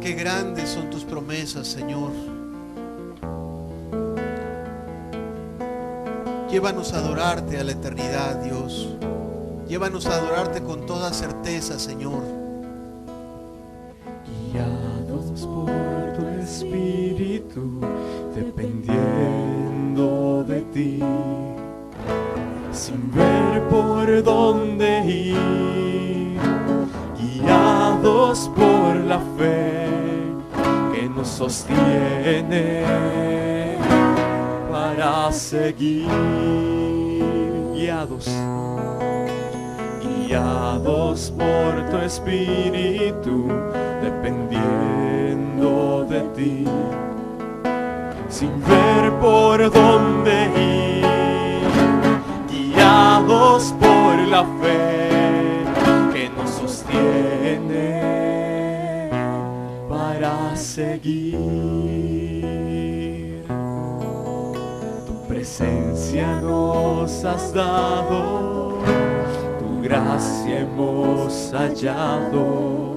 qué grandes son tus promesas, Señor. Llévanos a adorarte a la eternidad, Dios. Llévanos a adorarte con toda certeza, Señor. Guiados por tu espíritu, dependiendo de ti, sin ver por dónde ir, guiados por la fe que nos sostiene para seguir, guiados por tu espíritu, dependiendo de ti, sin ver por dónde ir, guiados por la fe que nos sostiene para seguir. Tu presencia nos has dado, gracia hemos hallado,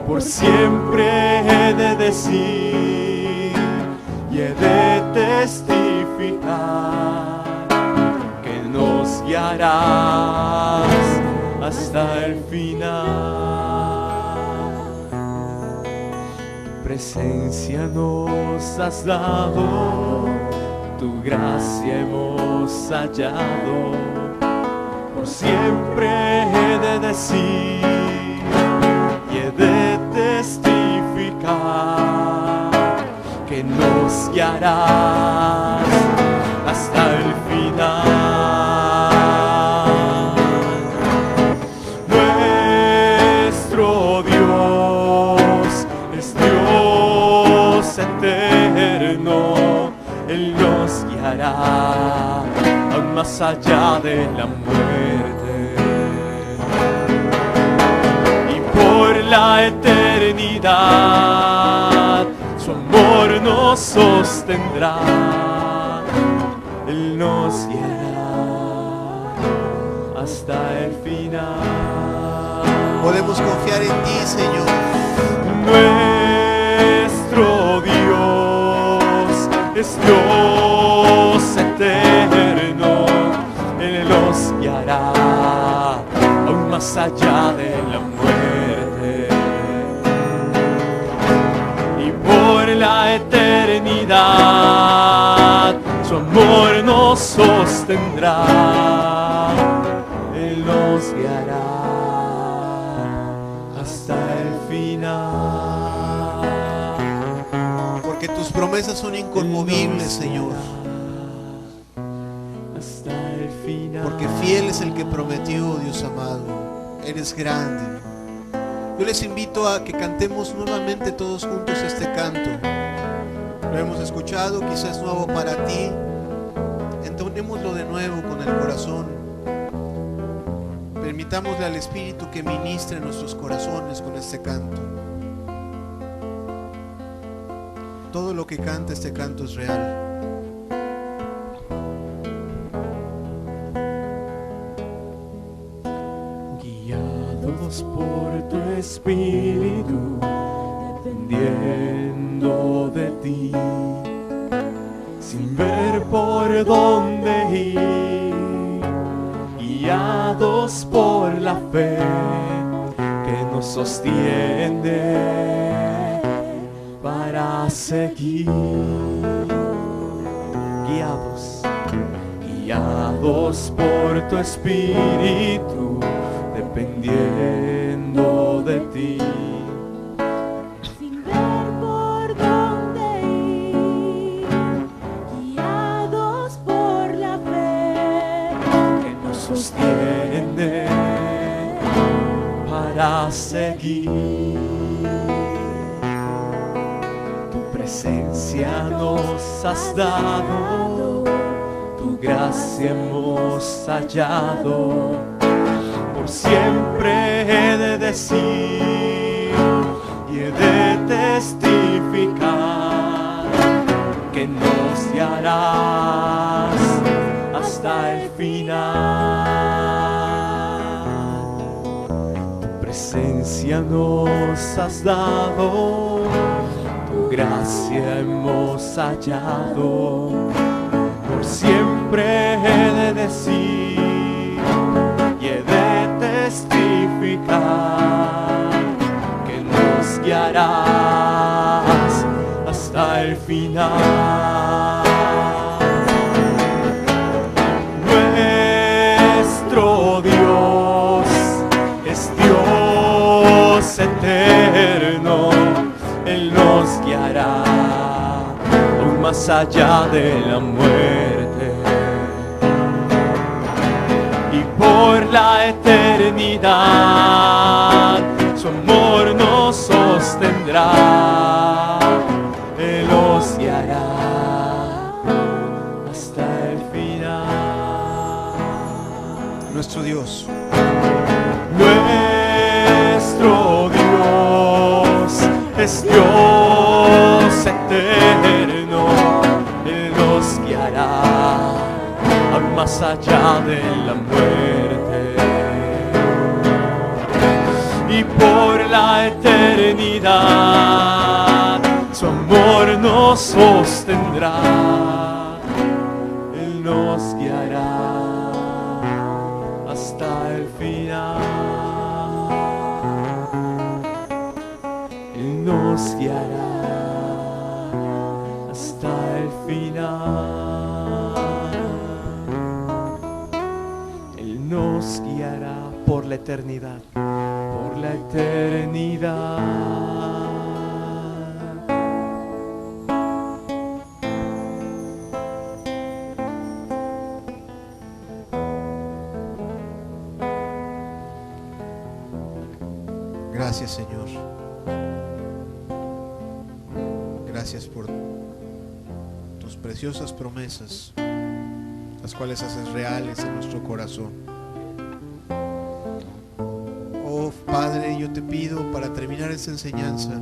por siempre he de decir y he de testificar que nos guiarás hasta el final. Tu presencia nos has dado, tu gracia hemos hallado, por siempre he de decir y he de testificar que nos guiarás hasta el final. Nuestro Dios es Dios eterno, Él nos guiará aún más allá de la muerte, y por la eternidad su amor nos sostendrá, Él nos guiará hasta el final. Podemos confiar en ti, Señor. Nuestro Dios es Dios eterno, Él nos guiará aún más allá de la muerte, y por la eternidad su amor nos sostendrá, Él nos guiará hasta el final. Porque tus promesas son inconmovibles, Señor. Porque fiel es el que prometió, Dios amado. Eres grande. Yo les invito a que cantemos nuevamente todos juntos este canto. Lo hemos escuchado, quizás es nuevo para ti. Entonémoslo de nuevo con el corazón. Permitámosle al Espíritu que ministre en nuestros corazones con este canto. Todo lo que canta este canto es real. Por tu espíritu, dependiendo de ti, sin ver por dónde ir, guiados por la fe que nos sostiene para seguir, guiados por tu espíritu, dependiendo de ti, sin ver por dónde ir, guiados por la fe que nos sostiene para seguir. Tu presencia nos has dado, tu tu gracia hemos hallado. Por siempre he de decir y he de testificar que nos guiarás hasta el final. Tu presencia nos has dado, tu gracia hemos hallado. Por siempre he de decir y he de testificar que nos guiarás hasta el final. Nuestro Dios es Dios eterno, Él nos guiará aún más allá de la muerte, y por la eternidad su amor nos sostendrá. Él nos guiará hasta el final. Nuestro Dios. Nuestro Dios es Dios eterno, Él nos guiará aún más allá de la muerte, y por la eternidad su amor nos sostendrá. Él nos guiará hasta el final. Él nos guiará hasta el final. Él nos guiará por la eternidad, por la eternidad. Gracias, Señor. Gracias por tus preciosas promesas, las cuales haces reales en nuestro corazón. Oh Padre, yo te pido, para terminar esta enseñanza,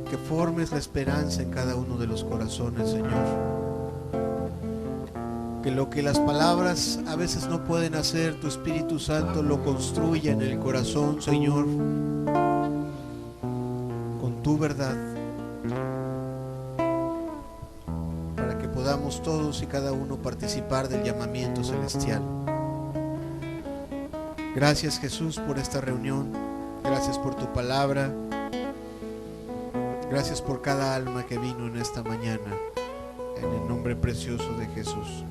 que formes la esperanza en cada uno de los corazones, Señor. Que lo que las palabras a veces no pueden hacer, tu Espíritu Santo lo construya en el corazón, Señor, con tu verdad, para que podamos todos y cada uno participar del llamamiento celestial. Gracias, Jesús, por esta reunión. Gracias por tu palabra. Gracias por cada alma que vino en esta mañana. En el nombre precioso de Jesús.